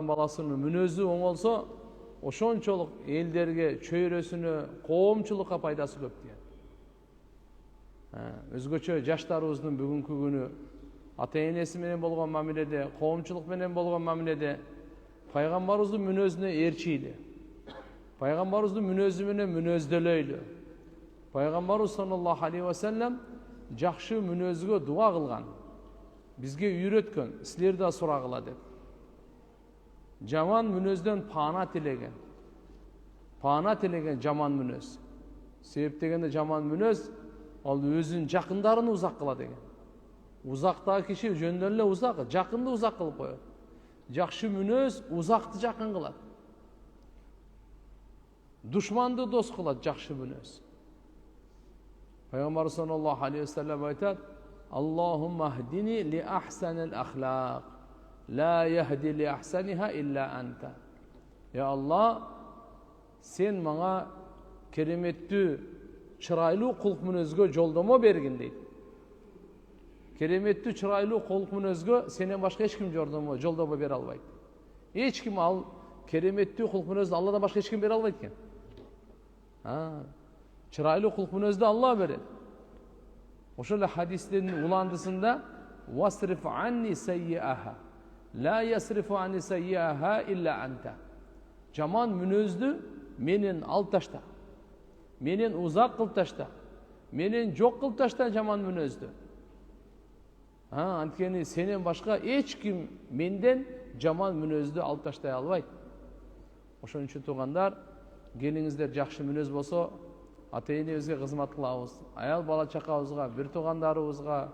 баласынын мүнөзү оң болсо ошончолук элдерге, чөйрөсүнө, коомчулукка пайдасы көп деген. Өзгөчө жаштарыбыздын бүгүнкү күнү ата-энеси менен болгон мамиледе, коомчулук менен болгон мамиледе пайгамбарыбыздын мүнөзүнө ээрчийли. Пайгамбарыбыздын мүнөзү менен мүнөздөлөйлү. Пайгамбарыбыз саллаллаху алейхи ва саллям жакшы мүнөзгө дуа кылган. Бизге үйрөткөн, силер да сурагыла деп. Жаман мүнөздөн паана тилеген. Паана тилеген жаман мүнөз. Себеп дегенде жаман мүнөз ал өзүнүн жакындарын узак кыла деген. Узактагы киши жөндөн эле узак, жакынды узак кылып коет. Жакшы мүнөз узакты жакын кылат. Душманды дос кылат жакшы мүнөз. Пайгамбар саллаллаху алейхи ва саллям айтат: "Аллахумма хдини ли ахсанил ахлaq, ла яхди ли ахсаниха илля анта." Я Аллах, сен мага кереметтүү, чырайлуу кулк мүнөзгө жолдомо бергин дейт. Кереметтүү, чырайлуу кулк мүнөзгө сенен башка эч ким жолдомо бере албайт. Эч ким ал кереметтүү кулк мүнөздү Алладан башка эч ким бере албайт экен. Чырайлуу кулк мүнөздү Алла берет. Ошол эле хадистин уландысында "Васриф анни сайяха, ла ясрифу анни сайяха илля анта." Жаман мүнөздү менен алып ташта. Менен узак кылып ташта. Менен жок кылып ташта жаман мүнөздү. Анткени сенен башка эч ким менден жаман мүнөздү алып таштай албайт. Ошон үчүн туугандар, келиңиздер жакшы мүнөз болсо, ата-энебизге кызмат кылабыз. Аял бала чакабызга, бир туугандарыбызга,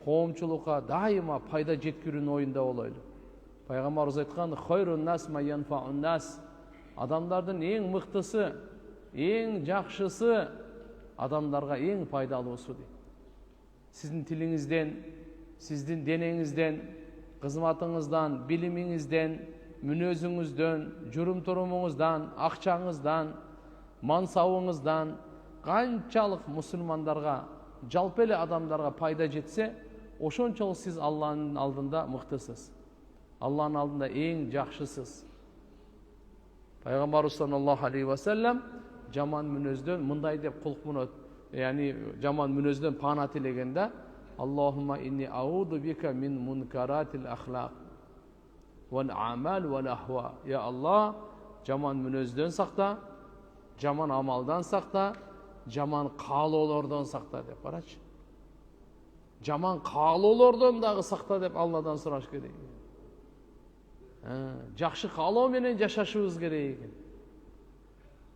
коомчулукка дайыма пайда жеткирүүнүн оюнда болойлу. Пайгамбарыбыз айткан: "Хойрун нас ма янфаун нас." Адамдардын эң мыктысы, эң жакшысы адамдарга эң пайдалуусу дейт. Сиздин тилиңизден, сиздин денеңизден, кызматыңыздан, билимиңизден, мүнөзүңүздөн, журум-турумуңуздан, акчаңыздан, мансабыңыздан канчалык мусулмандарга, жалпы эле адамдарга пайда жетсе, ошончолук сиз Алланын алдында мыктысыз. Алланын алдында эң жакшысыз. Пайгамбарыбыз саллаллаху алейхи ва саллям жаман мүнөздөн мындай деп кулк мүнөз, яни жаман мүнөздөн паана тилегенде: "Аллахумма инни ауду бика мин мункаратил ахлaq вал амал вал ахва." Я Аллах, жаман мүнөздөн сакта, жаман амалдан сакта, жаман каалоолордон сакта деп карачы. Жаман каалоолордон дагы сакта деп Алладан сураш керек. Жакшы каалоо менен жашашыбыз керек экен.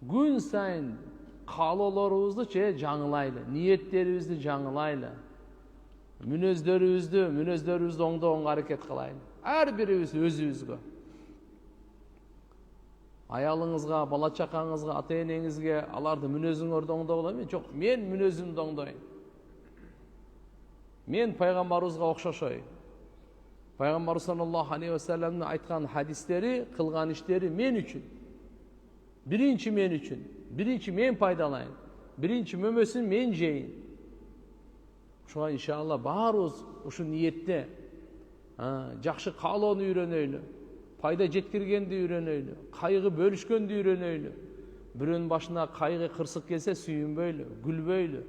Күн сайын каалоолорубузду жаңылайлы, ниеттерибизди жаңылайлы. Мүнөздөрүбүздү оңдогонго аракет кылайлы. Ар бирибиз өзүбүзгө. Аялыңызга, бала чакаңызга, ата-энеңизге аларды мүнөзүңөрдү оңдогула эме, жок, мен мүнөзүмдү оңдойм. Мен пайгамбарыбызга окшошойм. Пайгамбар саллаллаху алейхи ва салламдын айткан хадистери, кылган иштери мен үчүн. Биринчи мен үчүн. Биринчи мен пайдалайм. Биринчи мөмөсүн мен жейин. Ошого иншалла баарыбыз ушу ниетте жакшы каалоону үйрөнөйлү. Пайда жеткиргенди үйрөнөйлү. Кайгы бөлүшкөндү үйрөнөйлү. Бирөөнүн башына кайгы кырсык келсе сүйүнбөйлү, күлбөйлү.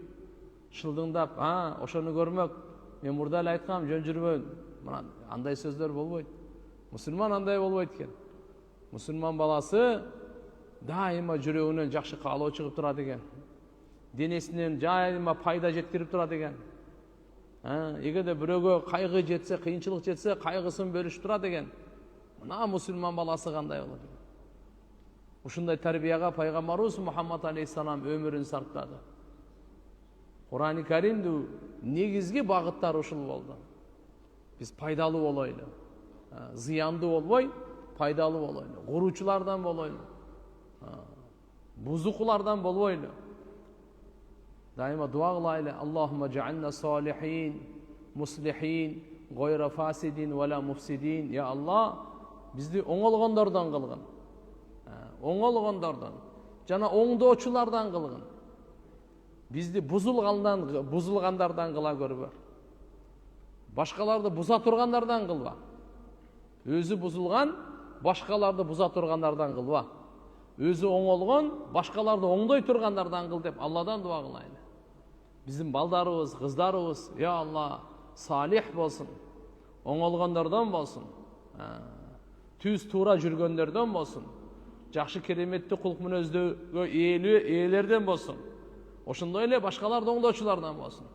Шылдыңдап, ошону көрмөк, мен мурда эле айткам, жөн жүрбөйм. Мына андай сөздөр болбойт. Мусулман андай болбойт экен. Мусулман баласы дайыма жүрөгүнөн жакшы каалоо чыгып турат экен. Денесинен дайыма пайда жеткирип турат экен. Эгерде бирөөгө кайгы жетсе, кыйынчылык жетсе, кайгысын бөлүшүп турат экен. Мына мусулман баласы кандай болот? Ушундай тарбияга пайгамбарыбыз Мухаммад алейхиссалам өмүрүн сарптады. Кур'ан-ы Каримдин негизги багыттары ушул болду. Биз пайдалуу болойлу. Зыяндуу болбой, пайдалуу болойлу. Куруучулардан болойлу. Бузукулардан болбойлу. Дайыма дуа кылайлы: "Аллахумма жа'ална салихин, муслихин, гойра фасидин вала муфсидин." Я Аллах, бизди оңолгондордон кылгын. Оңолгондордон жана оңдоочулардан кылгын. Бизди бузулгандардан кыла көрбө. Башкаларды буза тургандардан кылба. Өзү бузулган, башкаларды буза тургандардан кылба. Өзү оңолгон, башкаларды оңдой тургандардан кыл деп Алладан дуа кылайлы. Биздин балдарыбыз, кыздарыбыз, я Алла, салих болсун, оңолгондордон болсун, түз туура жүргөндөрдөн болсун, жакшы кереметти кулк мүнөздөгө ээлерден болсун. Ошондой эле башкаларды оңдоочулардан болсун.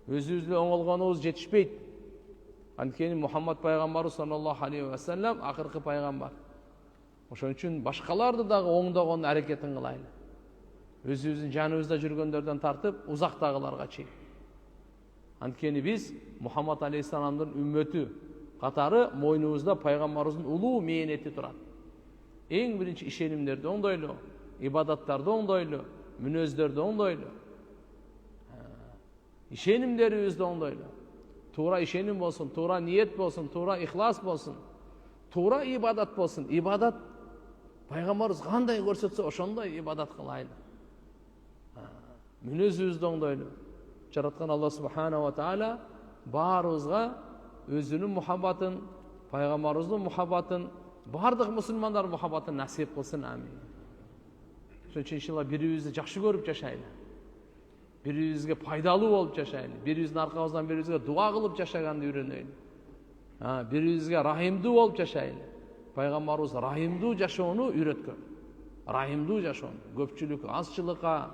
Өзүбүздө оңолгонубуз жетишпейт. Анткени Мухаммад пайгамбарыбыз саллаллаху алейхи ва саллям акыркы пайгамбар. Ошон үчүн башкаларды дагы оңдогон аракетин кылайлы. Өзүбүздүн жаныбызда жүргөндөрдөн тартып, узактагыларга чейин. Анткени биз Мухаммад алейхиссаламдын үммөтү катары мойнубузда пайгамбарыбыздын улуу мээнети турат. Эң биринчи ишенимдерди оңдойлу, ибадаттарды оңдойлу, мүнөздөрдү оңдойлу. Ишенимдерибизди оңдойлу. Туура ишеним болсун, туура ниет болсун, туура ихлас болсун, туура ибадат болсун. Ибадат пайгамбарыбыз кандай көрсөтсө, ошондой ибадат кылайлы. Мүнөзүбүздү оңдойлу. Жараткан Алла субхана ва таала баарыбызга өзүнүн мухаббатын, пайгамбарыбыздын мухаббатын, бардык мусулмандардын мухаббатын насип кылсын. Амин. Ошон үчүн иншалла бирибизди жакшы көрүп жашайлы. Бирибизге пайдалуу болуп жашайлы. Бирибиздин аркабыздан бирибизге дуа кылып жашаганды үйрөнөйлү. Бирибизге рахимдуу болуп жашайлы. Пайгамбарыбыз рахимдуу жашоону үйрөткөн. Рахимдуу жашоону. Көпчүлүк азчылыкка,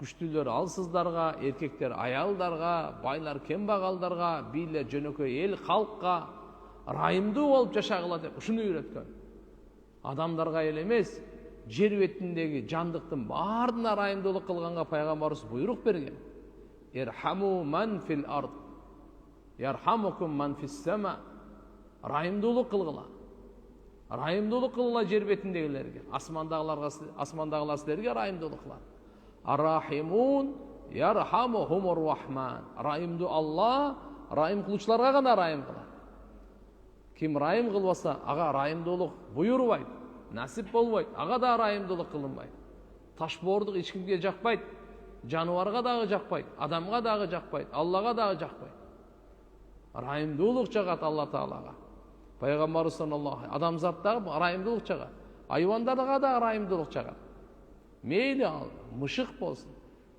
күчтүүлөр алсыздарга, эркектер аялдарга, байлар кембагалдарга, бийлер жөнөкөй эл калкка рахимдуу болуп жашагыла деп ушуну үйрөткөн. Адамдарга эле эмес, жер бетиндеги жандыктын баарына райымдуулук кылганга пайгамбарыбыз буйрук берген. Ирхаму ман фил ард, ярхамукум ман фис сама. Райымдуулук кылгыла. Райымдуулук кылгыла жер бетиндегилерге, асмандагылар силерге райымдуулук кылат. Аррахимун ярхамухумур рахман. Райымдуу Алла райым кылуучуларга гана райым кылат. Ким райым кылбаса, ага райымдуулук буйрубайт. Насип болбойт, ага да райымдуулук кылынбайт. Ташбоордук эч кимге жакпайт, жаныбарга дагы жакпайт, адамга дагы жакпайт, Аллага дагы жакпайт. Райымдуулук жагат Алла Таалага. Пайгамбарыбыз саллаллаху адамзаттагы райымдуулук жагат. Айвандарга да райымдуулук жагат. Мейли мышык болсун,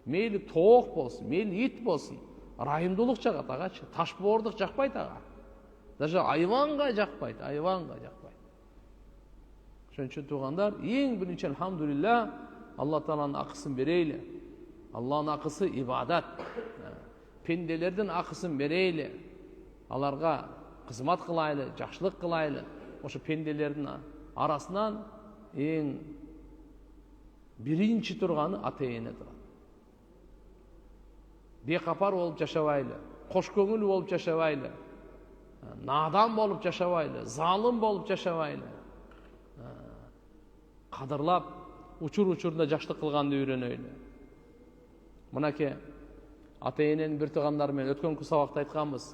мейли тоок болсун, мейли ит болсун, райымдуулук жагат агачы. Ташбоордук жакпайт ага. Даже айванга жакпайт, жакпайт. Ошон үчүн туугандар, эң биринчи алхамдулилла, Алла Тааланын акысын берейли. Алланын акысы ибадат. Пенделердин акысын берейли. Аларга кызмат кылайлы, жакшылык кылайлы. Ошо пенделердин арасынан эң биринчи турганы ата-эне турат. Бекапар болуп жашабайлы, кош көңүл болуп жашабайлы, надан болуп жашабайлы, залым болуп жашабайлы. Кадырлап, учур-учурунда жакшылык кылганды үйрөнөйлү. Мынакей ата-эненин бир туугандары менен өткөнкү сабакта айтканбыз.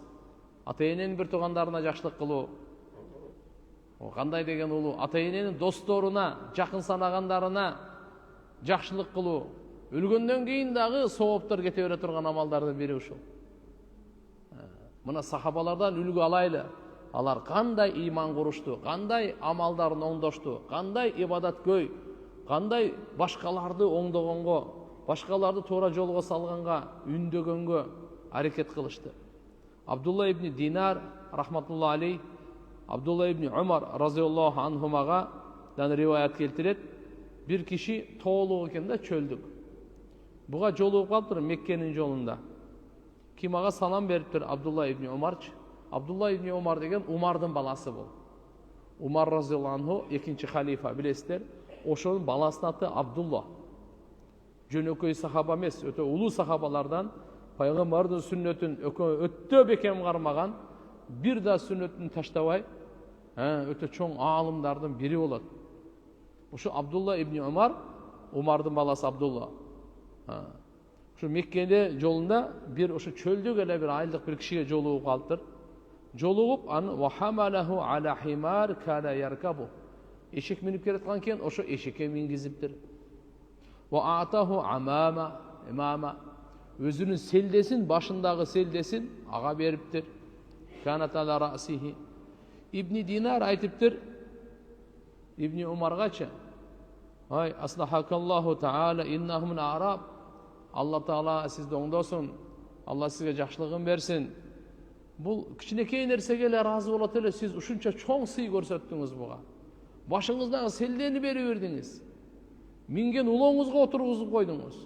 Ата-эненин бир туугандарына жакшылык кылуу. Кандай деген улуу? Ата-эненин досторуна, жакын санагандарына жакшылык кылуу. Өлгөндөн кийин дагы сооптор кете бере турган амалдардын бири ушул. Мына сахабалардан үлгү алайлы. Алар кандай иман курушту, кандай амалдарын оңдошту, кандай ибадаткөй, кандай башкаларды оңдогонго, башкаларды туура жолго салганга, үндөгөнгө аракет кылышты. Абдулла ибн Динар рахматулла алейх, Абдулла ибн Умар разияллаху анхумага дан риваят келтирет. Bir kişi тоолук экен да, чөлдүк. Буга жолугуп калыптыр Меккенин жолунда. Ким ага салам бериптир? Абдулла ибн Умарчы. Абдулла ибн Умар деген Умардын баласы бол. Умар разияллаху анху экинчи халифа, билесиздер. Ошонун баласынын аты Абдулла. Жөнөкөй сахаба эмес, өтө улуу сахабалардан, пайгамбардын сүннөтүн өтө бекем кармаган, бир да сүннөтүн таштабай, өтө чоң аалымдардын бири болот. Ошо Абдулла ибн Умар, Умардын баласы Абдулла. Ошо Меккеде жолунда бир ошо чөлдүк эле бир айылдык бир кишиге жолугуп калыптыр. Жолугуп аны ва хамалаху ала химар кана яркабу. Эшек минип келаткан экен, ошо эшекке мингизиптир. Ва атаху имама. Өзүнүн селдесин, башындагы селдесин ага бериптир. Канат ала расихи. Ибн Динар айтыптыр, İbni Umar'gaça ay aslahakallahu taala innahum arab Allah Taala sizde oңдосун Allah sizge жақшылығын берсин. Бұл кичинекей нерсеге эле разы болот эле, сиз ушунча чоң сый көрсөттүңүз буга. Башыңыздагы селдени бере бердиңиз. Минген улооңузга отургузуп койдуңуз.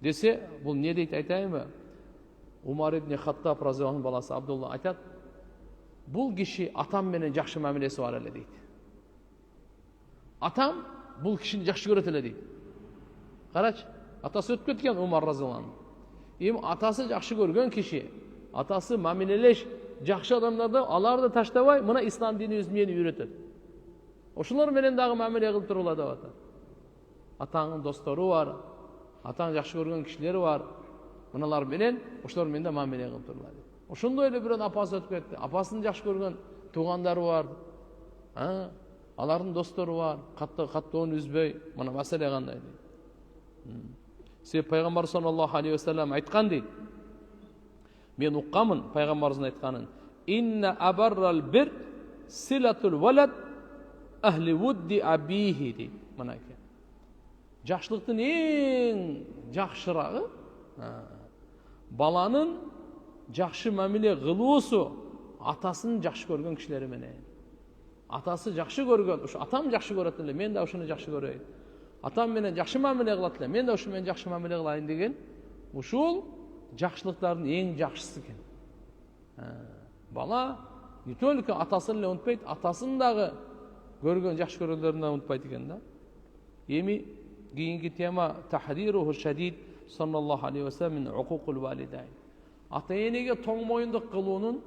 Десе, бұл не дейт айтайынбы? Умар ибн Хаттаб разияллаху баласы Абдулла айтат, бұл киши атам менен жакшы мамилеси бар эле дейт. Атам бұл кишини жакшы көрөт эле дейт. Карачы, атасы өтүп кеткен Умар разияллаху. Атасы жакшы көргөн киши, атасы мамилелеш жакшы адамдарды аларды таштабай, мына ислам динибиз мени үйрөтөт. Ошолор менен дагы мамиле кылып тургула деп атат. Атаңдын достору бар, атаң жакшы көргөн кишилери бар. Мыналар менен ошолор менен да мамиле кылып тургула деп. Ошондой эле бирөө апасы өтүп кетти. Апасын жакшы көргөн туугандары бар. Алардын достору бар. Каттоон үзбөй, мына маселе кандай дейт. Себеп пайгамбар саллаллаху алейхи ва саллям айткан дейт. Мен уккамын пайгамбарыбыздын айтканын. Инна абаррал бир силатул валад ахли вудди абихи дейт. Мынакей. Жакшылыктын эң жакшырагы баланын жакшы мамиле кылуусу атасын жакшы көргөн кишилери менен. Атасы жакшы көргөн, ушу атам жакшы көрөт эле, мен да ушуну жакшы көрөйүн. Атам менен жакшы мамиле кылат эле, мен да ушу менен жакшы мамиле кылайын деген ушул жакшылыктардын эң жакшысы экен. Бала не только атасын эле унутпайт, атасын дагы көргөн жакшы көргөндөрүн да унутпайт экен да. Эми кийинки тема тахрируху шадид саллаллаху алейхи ва саллям мин укукул валидайн. Ата-энеге тоң моюндук кылуунун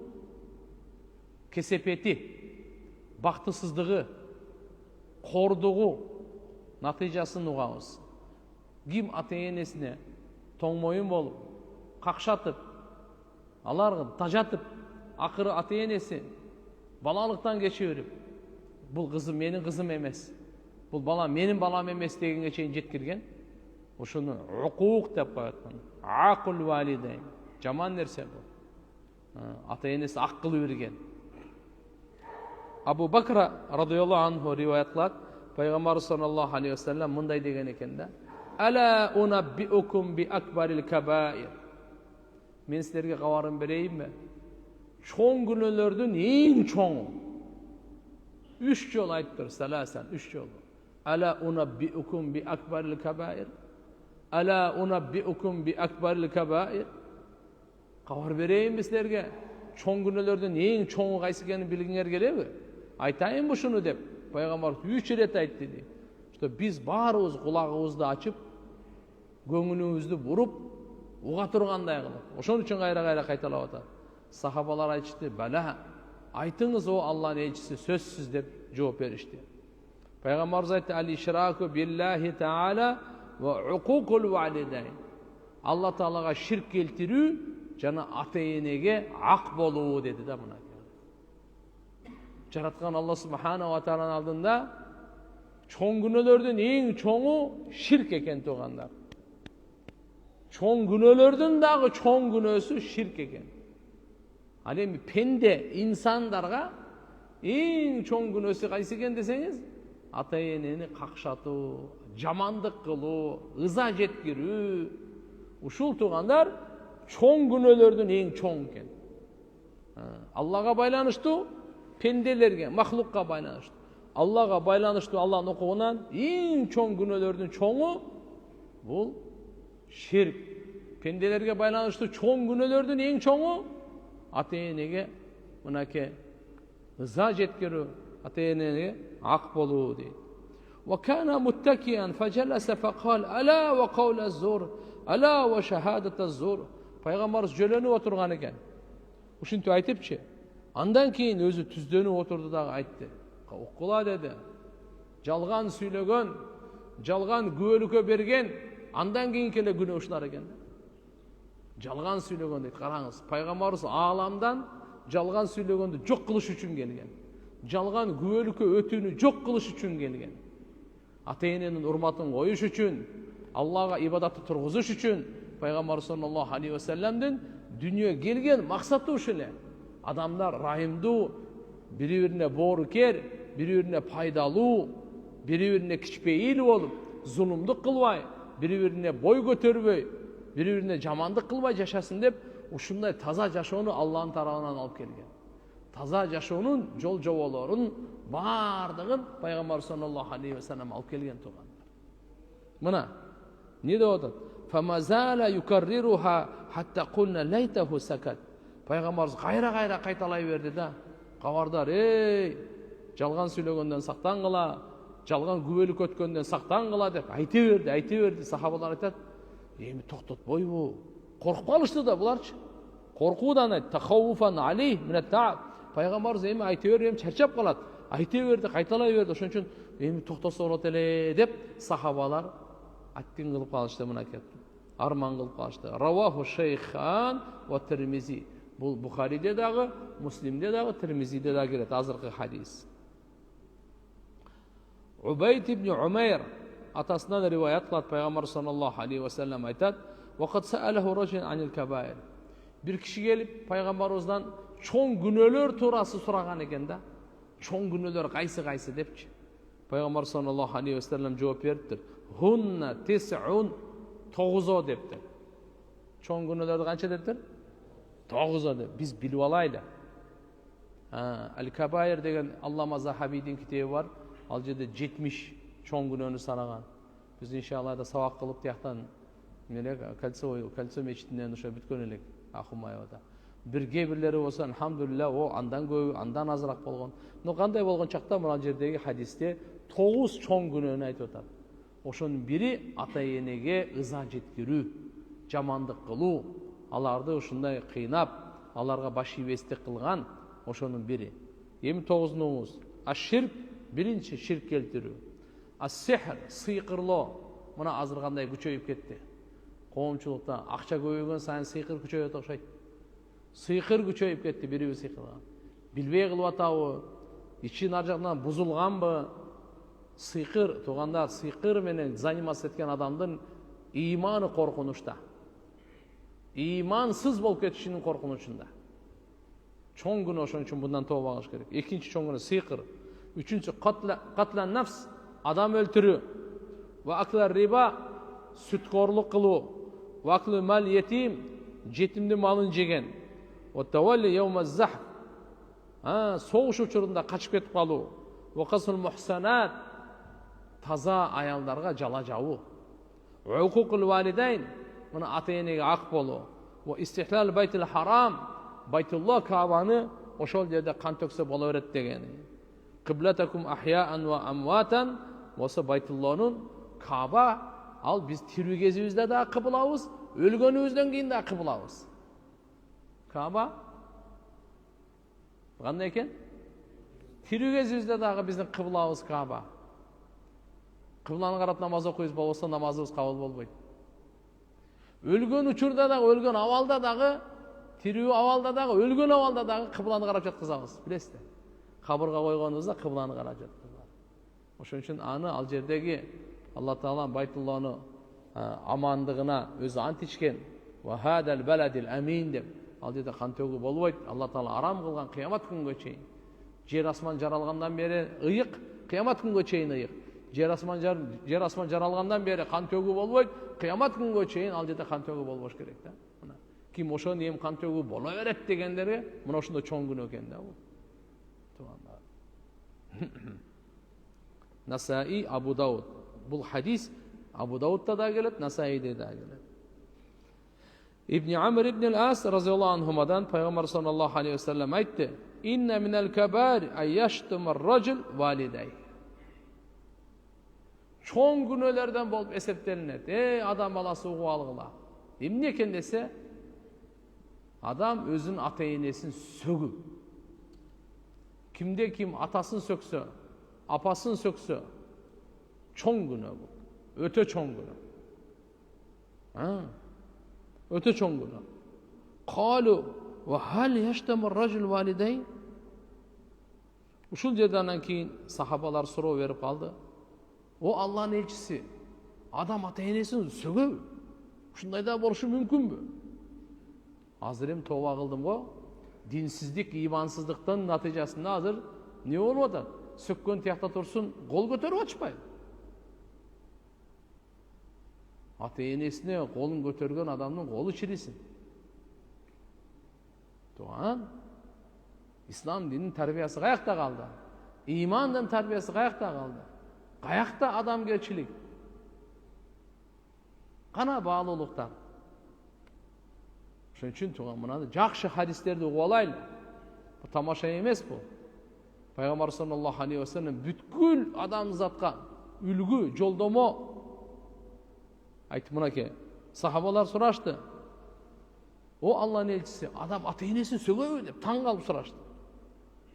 кесепети, бактысыздыгы, кордугу натыйжасын угабыз. Ким ата-энесине тоң моюн болуп, какшатып, аларга тажатып, акыры ата-энеси балалыктан кече берип, бул кызым менин кызым эмес, бул бала менин балам эмес дегенге чейин жеткирген, ушуну укук деп коет. Акул валидайн. Жаман нерсе бул. Ата-энеси ак кылып берген. Абу Бакр радияллаху анху риваят кылат, пайгамбар саллаллаху алейхи ва саллям мындай деген экен да. Ала унаббиукум би акбарил кабаир. Мен силерге кабарын берейинби? Чоң күнөөлөрдүн эң чоңу. 3 жолу айтыптыр, саласан, 3 жолу. Ала унаббиукум би акбарил кабаир. Ала унаббиукум би акбарил кабаир. Кабар берейинби силерге? Чоң күнөөлөрдүн эң чоңу кайсы экенин билгиңер келеби? Айтайын ушуну деп пайгамбар 3 ирет айтты дейт. Что биз баарыбыз кулагыбызды ачып, көңүлүбүздү буруп, уга тургандай кылып. Ошон үчүн кайра кайталап атат. Сахабалар айтышты, "Бала, айтыңыз о Алланын элчиси, сөзсүз" деп жооп беришти. Пайгамбарыбыз айтты: "Ал-ишраку биллахи таала ва укукул валидайн." Алла Таалага ширк келтирүү жана ата-энеге ак болуу деди да мына. Жараткан Алла субхана ва тааlanın алдында чоң күнөөлөрдүн эң чоңу ширк экен туугандар. Чоң күнөөлөрдүн дагы чоң күнөөсү ширк экен. Ал эми пенде инсандарга эң чоң күнөөсү кайсы экен десеңиз, ата-энени какшатуу, жамандык кылуу, ыза жеткирүү. Ушул туугандар чоң күнөөлөрдүн эң чоң экен. Аллага байланыштуу, пенделерге, махлукка байланыштуу. Аллага байланыштуу Алланын укугунан эң чоң күнөөлөрдүн чоңу бул ширк. Пенделерге байланыштуу чоң күнөөлөрдүн эң чоңу ата-энеге мынакей ыза жеткирүү, ата-энеге ак болуу дейт. Wa kana muttakiyan fajalasa faqal ala wa qawl az-zur ala wa shahadat az-zur. Пайгамбарыбыз жөлөнүп отурган экен. Ушинтип айтыпчы. Андан кийин өзү түздөнүп отурду дагы айтты. Уккула деди. Жалган сүйлөгөн, жалган күбөлүккө берген, андан кийинки эле күнөө ушулар экен. Жалган сүйлөгөн дейт. Караңыз, пайгамбарыбыз ааламдан жалган сүйлөгөндү жок кылыш үчүн келген. Жалган күбөлүккө өтүүнү жок кылыш үчүн келген. Ата-эненин урматын коюш үчүн, Аллага ибадатты тургузуш үчүн пайгамбар саллаллаху алейхи ва салламдын дүнүйө келген максаты ушул эле. Адамдар райымдуу, бири-бирине боорукер, бири-бирine пайдалуу, бири-бирine кичпейил болуп, зулумдук кылбай, бири-бирine бой көтөрбөй, бири-бирine жамандык кылбай жашасын деп, ушундай таза жашоону Аллахтын тарабынан алып келген. Таза жашоонун жол жоболорун бардыгын пайгамбар саллаллаху алейхи ва саллям алып келген туугандар. Мына не деп атат? Фамазала юкаррируха хатта кулна лайтаху сакат. Пайгамбарыбыз кайра-кайра кайталай берди да, кабардар, жалган сүйлөгөндөн сактангыла, жалган күбөлүк өткөндөн сактангыла деп айта берди. Сахабалар айтат, эми токтотпойбу? Коркуп калышты да буларчы. Коркуудан айт, тахауфан алейх минат тааб. Пайгамбарыбыз эми айта берди, эми чарчап калат. Айта берди, кайталай берди. Ошон үчүн эми токтосо болот эле деп сахабалар аттин кылып калышты, мына кеп. Арман кылып калышты. Раваху шейхан ва Тирмизи. Бул Бухариде дагы, Муслимде дагы, Тирмизиде дагы келет азыркы хадис. Убайд ибн Умайр атасынан риваят кылат, пайгамбар саллаллаху алейхи ва саллям айтат: "Вакат саалаху раджул анил кабаир." Бир киши келип пайгамбарыбыздан чоң күнөөлөр туурасы сураган экен да. Чоң күнөөлөр кайсы депчи. Пайгамбар саллаллаху алейхи ва саллям жооп бериптир. Хунна тисун, 9 дептир. Чоң күнөөлөрдү канча дептир? 9 деп. Биз билип алайлы. Аль-Кабаир деген Аллама Захабидин китеби бар. Ал жерде 70 чоң күнөөнү санаган. Биз иншалла да сабак кылып тияктан кольцо мечитинен ошо бүткөн элек Ахумаевада. Бирге бирлери болсо, алхамдулилля, андан көп, андан азыраак болгон. Но кандай болгон чакта мына жердеги хадисте 9 чоң күнөөнү айтып атат. Ошонун бири ата энеге ыза жеткирүү, жамандык кылуу, аларды ушундай кыйнап, аларга баш ийбестик кылган, ошонун бири. Эми 9-нуңуз. Аширк, биринчи ширк келтирүү. Ас-сихр, сыйкырлоо. Мына азыр кандай күчөйүп кетти. Коомчулукта акча көбөйгөн сайын сыйкыр күчөйөт окшойт. Сыйкыр күчөйүп кетти, бири сыйкырга. Билбей кылып атабы, ичи нар жагынан бузулганбы? Сыйкыр, туугандар, сыйкыр менен заниматься эткен адамдын ыйманы коркунучта. Ыймансыз болуп кетишинин коркунучунда. Чоң күнөө, ошон үчүн bundan тооба кылыш керек. Экинчи чоң күнөө сыйкыр. Үчүнчү катлан нафс, адам өлтүрүү. Ва аклар риба, сүткорлук кылуу. Ва аклу мал етим, жетимдин малын жеген. Ва тавалли яумаз захф, согуш учурунда качып кетип калуу. Ва касул мухсанат, таза аялдарга жала жабуу. Ва укукул валидайн, мына ата энеге ак болуу. Ва истихлал байтил харам, байтулла Кабаны ошол жерде кан төксө боло берет дегени. Кыблатакум ахяан ва амватан, болсо байтуллонун Каба, ал биз тирүү кезибизде да кыблабыз, өлгөнүбүздөн кийин да кыблабыз. Каба кандай экен? Тирүү кезибизде дагы биздин кыблабыз Каба. Кыбланы карап намаз окуйбуз, болбосо намазыбыз кабыл болбойт. Өлгөн учурда дагы, өлгөн абалда дагы, тирүү абалда дагы, өлгөн абалда дагы кыбланы карап жаткызабыз, билесиздер. Кабырга койгонубузда кыбланы карап жаткызабыз. Ошон үчүн аны ал жердеги Алла Таала Байтулланы амандыгына өзү ант ичкен. Ва хадал баладил амин деп. Ал жерде кан төгүү болбойт. Алла Таала арам кылган кыямат күнгө чейин. Жер асман жаралгандан бери ыйык, кыямат күнгө чейин ыйык. Жер асман жаралгандан бери кан төгүү болбойт. Кыямат күнгө чейин ал жерде кан төгүү болбош керек да. Мына ким ошону эми кан төгүү боло берет дегендерге мына ошондой чоң күнөө экен да бул. Туугандар. Насаи, Абу Дауд. Бул хадис Абу Даудта да келет, Насаиде да келет. Ибн Амр ибн ал-Ас разияллаху анхумадан пайгамбар саллаллаху алейхи ва саллям айтты: "Инна минал кабаир аяштум ар-раджул валидай." Чоң күнөөлөрдөн болуп эсептелинет. Адам баласы угуп алгыла. Эмне экен десе, адам өзүнүн ата энесин сөгүп. Кимде ким атасын сөксө, апасын сөксө, чоң күнөө бул. Өтө чоң күнөө. Өтө чоң күнөө. Калу ва хал яштаму ар-раджул валидай? Ушул жерден кийин сахабалар суроо берип калды. О Аллахтын элчиси, адам ата энесин сөгөбү? Ушундай да болушу мүмкүнбү? Азыр эми тооба кылдым го. Динсиздик, ыймансыздыктын натыйжасында азыр не болуп атат? сөккөн тиякта турсун, кол көтөрүп атышпайбы? Ата-энесине колун көтөргөн адамдын колу чирисин. Туган, ислам динин тарбиясы каякта калды? Имандын тарбиясы каякта калды? Каякта адамгерчилик? Кана баалуулуктар? Ошон үчүн туган мынаны жакшы хадистерди угуп алайлы. Бу тамаша эмес бу. Пайгамбар саллаллаху алейхи ва саллям бүткүл адамзатка үлгү, жолдомо айтып мынакей. Сахабалар сурашты. О Аллахнын элчиси, адам ата-энесин сөгөбү деп таң калып сурашты.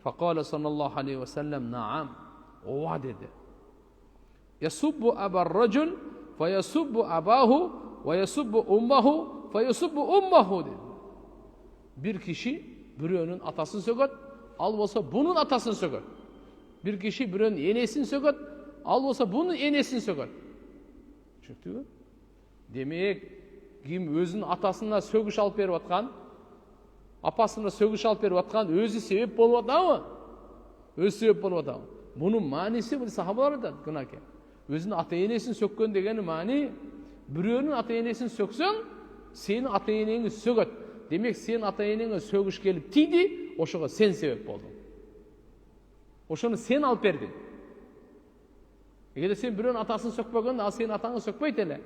Факала саллаллаху алейхи ва саллям, наам, ооба деди. Ясуббу абар-раджул фа ясуббу абаху ва ясуббу уммаху фа ясуббу уммаху деди. Бир киши бирөөнүн атасын сөгөт, ал болсо бунун атасын сөгөт. Бир киши бирөөнүн энесин сөгөт, ал болсо бунун энесин сөгөт. Түшүндүңбү? Демек, ким өзүнүн атасына сөгүш алып берип аткан, апасына сөгүш алып берип аткан, өзү себеп болуп атабы? Өзү себеп болуп атабы? Бунун мааниси бул сахабалар айтат, кынаке. Өзүнүн ата-энесин сөккөн дегени маани, бирөөнүн ата-энесин сөксөң, сенин ата-энеңи сөгөт. Демек, сен ата-энеңе сөгүш келип тийди, ошого сен себеп болдуң. Ошону сен алып бердиң. Эгерде сен бирөөнүн атасын сөкпөгөндө, ал сенин атаңды сөкпөйт эле.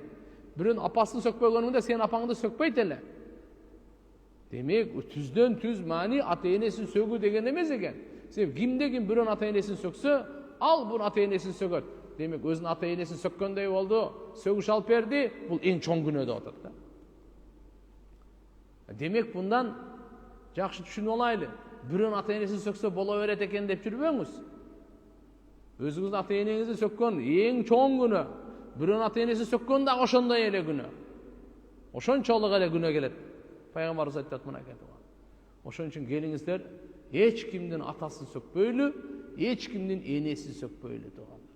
Бирөөнүн апасын сөкпөгөнүндө сен апаңды сөкпөйт эле. Демек, түздөн түз маани ата-энесин сөгүү деген эмес экен. Себеби кимде ким бирөөнүн ата-энесин сөксө, ал бунун ата-энесин сөгөт. Демек, өзүнүн ата-энесин сөккөндөй болду, сөгүш алып берди, бул эң чоң күнөө деп атат да. Демек, bundan жакшы түшүнүп алайлы. Бирөөнүн ата-энесин сөксө боло берет экен деп жүрбөңүз. Өзүңүздүн ата-энеңизди сөккөн эң чоң күнөө. Бирөөнүн ата-энесин сөккөн да ошондой эле күнөө. Ошончолук эле күнөө келет. Пайгамбарыбыз айтат мына кетип. Ошон үчүн келиңиздер, эч кимдин атасын сөкпөйлү, эч кимдин энесин сөкпөйлү туугандар.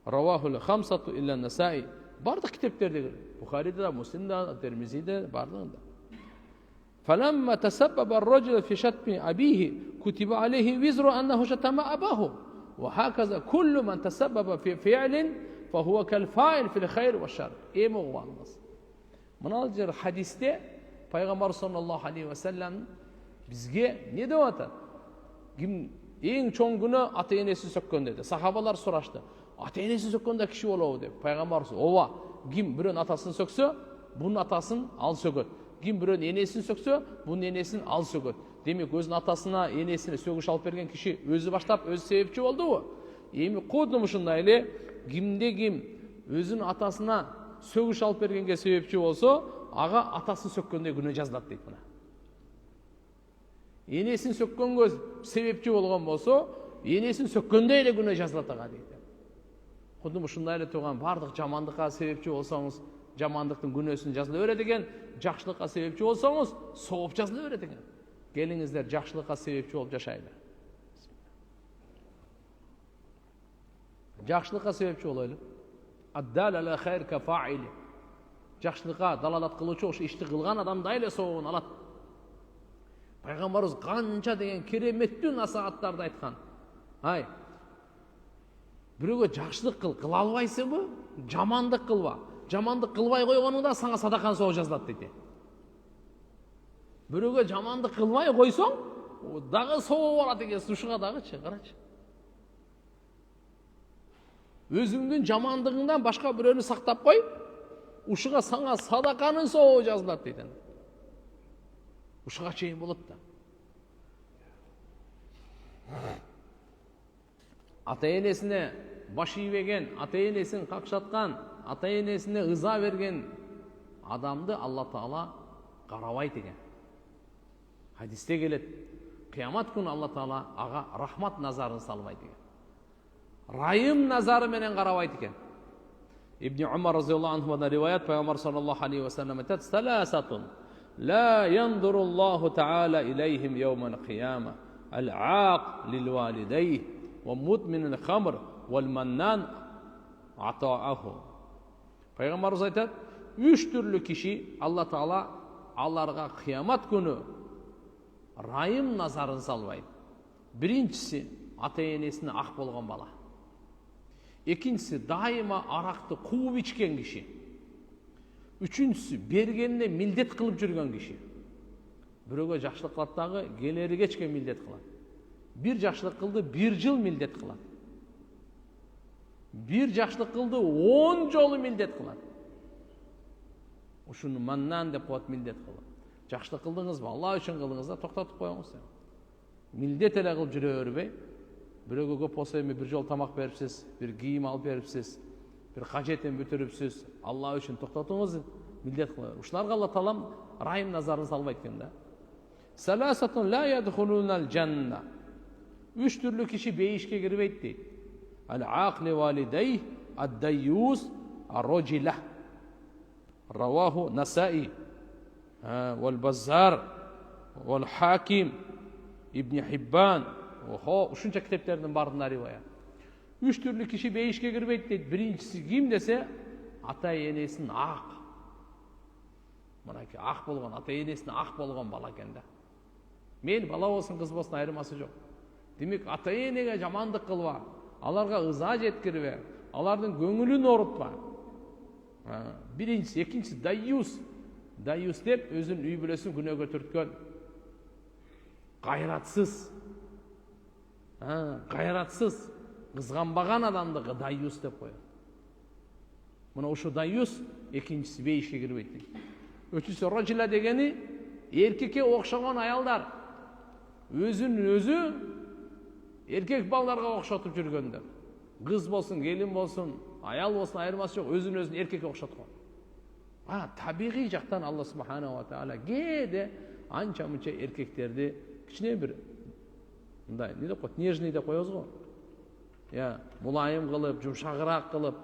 Равахул хамсату илля насаи. Бардык китептерде, Бухариде, Муслимде, Термизиде, бардыгында. فلما تسبب الرجل في شتم أبيه كتب عليه وزر أنه شتم أباه وهكذا كل من تسبب في فعل فهو كالفاعل في الخير والشر. إيه مغوانمız. Mınal jер hadiste Peygamber sallallahu aleyhi ve sellem bizge ne деп атат? Kim eң чоң күнөө ата-энесин сөккөн dedi. Sahabalar сурашты. Ата-энесин сөккөндө киши болобу деп. Пайгамбар ооба, ким бирөөнүн атасын сөксө, бунун атасын ал сөгөт. Ким бирөөнүн энесин сөксө, бунун энесин ал сөгөт. Демек, өзүнүн атасына, энесине сөгүш алып берген киши өзү баштап, өзү себепчи болдубу? Эми кодум ушундай эле, кимде ким өзүнүн атасына сөгүш алып бергенге себепчи болсо, ага атасын сөккөндөй күнөө жазылат дейт мына. Энесин сөккөнгө себепчи болгон болсо, энесин сөккөндөй эле күнөө жазылат ага дейт. Кодум ушундай эле турган бардык жамандыкка себепчи болсоңуз, жамандыктын күнөөсүн жазыла берет экен, жакшылыкка себепчи болсоңуз, сооп жазыла берет экен. Келиңиздер, жакшылыкка себепчи болуп жашайлы. Жакшылыкка себепчи болойлу. Аддал аля хайр ка фаили. Жакшылыкка далалат кылуучу ошо ишти кылган адамдай эле сообун алат. Пайгамбарыбыз канча деген кереметтүү насааттарды айткан. Ай, бирөөгө жакшылык кыла албайсыңбы? Жамандык кылба. Жамандык кылбай койгонуңда сага садакан соо жазылат дейт. Бирөөгө жамандык кылбай койсоң, дагы соо болот экен, ушуга дагычы, карачы. Өзүңдүн жамандыгыңдан башка бирөөнү сактап кой, ушуга сага садаканын соо жазылат дейт. Ушуга чейин болот да. Ата-энесине баш ийбеген, ата-энесин какшаткан, ата-энесине ыза берген адамды Алла Таала карабайт экен. Хадисте келет, кыямат күнү Алла Таала ага рахмат назарын салбайт экен. Райым назары менен карабайт экен. Ибн Умар разияллаху анхудан риваят, Пайгамбар саллаллаху алейхи ва саллям айтат: "Саласатун ла яндуруллаху таала илейхим яумал кияма, ал-аак лил-валидейх ва мудминул хамр вал маннан атааху." Пайгамбарыбыз айтат, 3 түрлүү киши Алла Таала аларга кыямат күнү райым назарын салбайт. Биринчиси ата энесине ак болгон бала. Экинчиси дайыма аракты кууп ичкен киши. Үчүнчүсү бергенине милдет кылып жүргөн киши. Бирөөгө жакшылык кылат дагы келери кечке милдет кылат. Бир жакшылык кылды, 1 жыл милдет кылат. Бир жакшылык кылды, 10 жолу милдет кылат. Ушуну маннан деп коет, милдет кылып. Жакшылык кылдыңызбы, Алла үчүн кылдыңыз да токтотуп коюңуз. Милдет эле кылып жүрө бербей, бирөөгө көп болсо эми 1 жол тамак берипсиз, бир кийим алып берипсиз, бир кажетин бүтүрүпсүз, Алла үчүн токтотуңуз, милдет кылып. Ушуларга Алла таалам райым назарын салбайт экен да. Саласатун ла ядхулунал жанна. 3 түрлүү киши бейишке кирбейт дейт. Ал-акли валидей, ад-дайюс, ар-роджила. Раваху Насаи, вал-Баззар, вал-Хаким, Ибн Хиббан. Ушунча китептердин баарында ривая. 3 түрлүү киши бейишке кирбейт дейт. Биринчиси ким десе, ата энесин ак. Мынакей ак болгон, ата энесине ак болгон бала экен да. Мейли бала болсун, кыз болсун айырмасы жок. Демек ата энеге жамандык кылба, аларга ыза жеткирбе, алардын көңүлүн оорутпа. Биринчиси, экинчиси дайюс. Дайюс деп өзүнүн үй бүлөсүн күнөөгө түрткөн. Кайратсыз. Кайратсыз, кызганбаган адамды дайюс деп коет. Мына ушу дайюс экинчиси бейишке кирбейт дейт. Өчүнчүсү роджила дегени эркекке окшогон аялдар. Өзүн өзү эркек балдарга окшотуп жүргөндөр. Кыз болсун, келин болсун, аял болсун айырмасы жок, өзүн өзүн эркекке окшоткон. Табигый жактан Алла субханаху ва таала кээде анча-мынча эркектерди кичине бир мындай не деп коет, нежный деп коебуз го. Мулайым кылып, жумшагыраак кылып,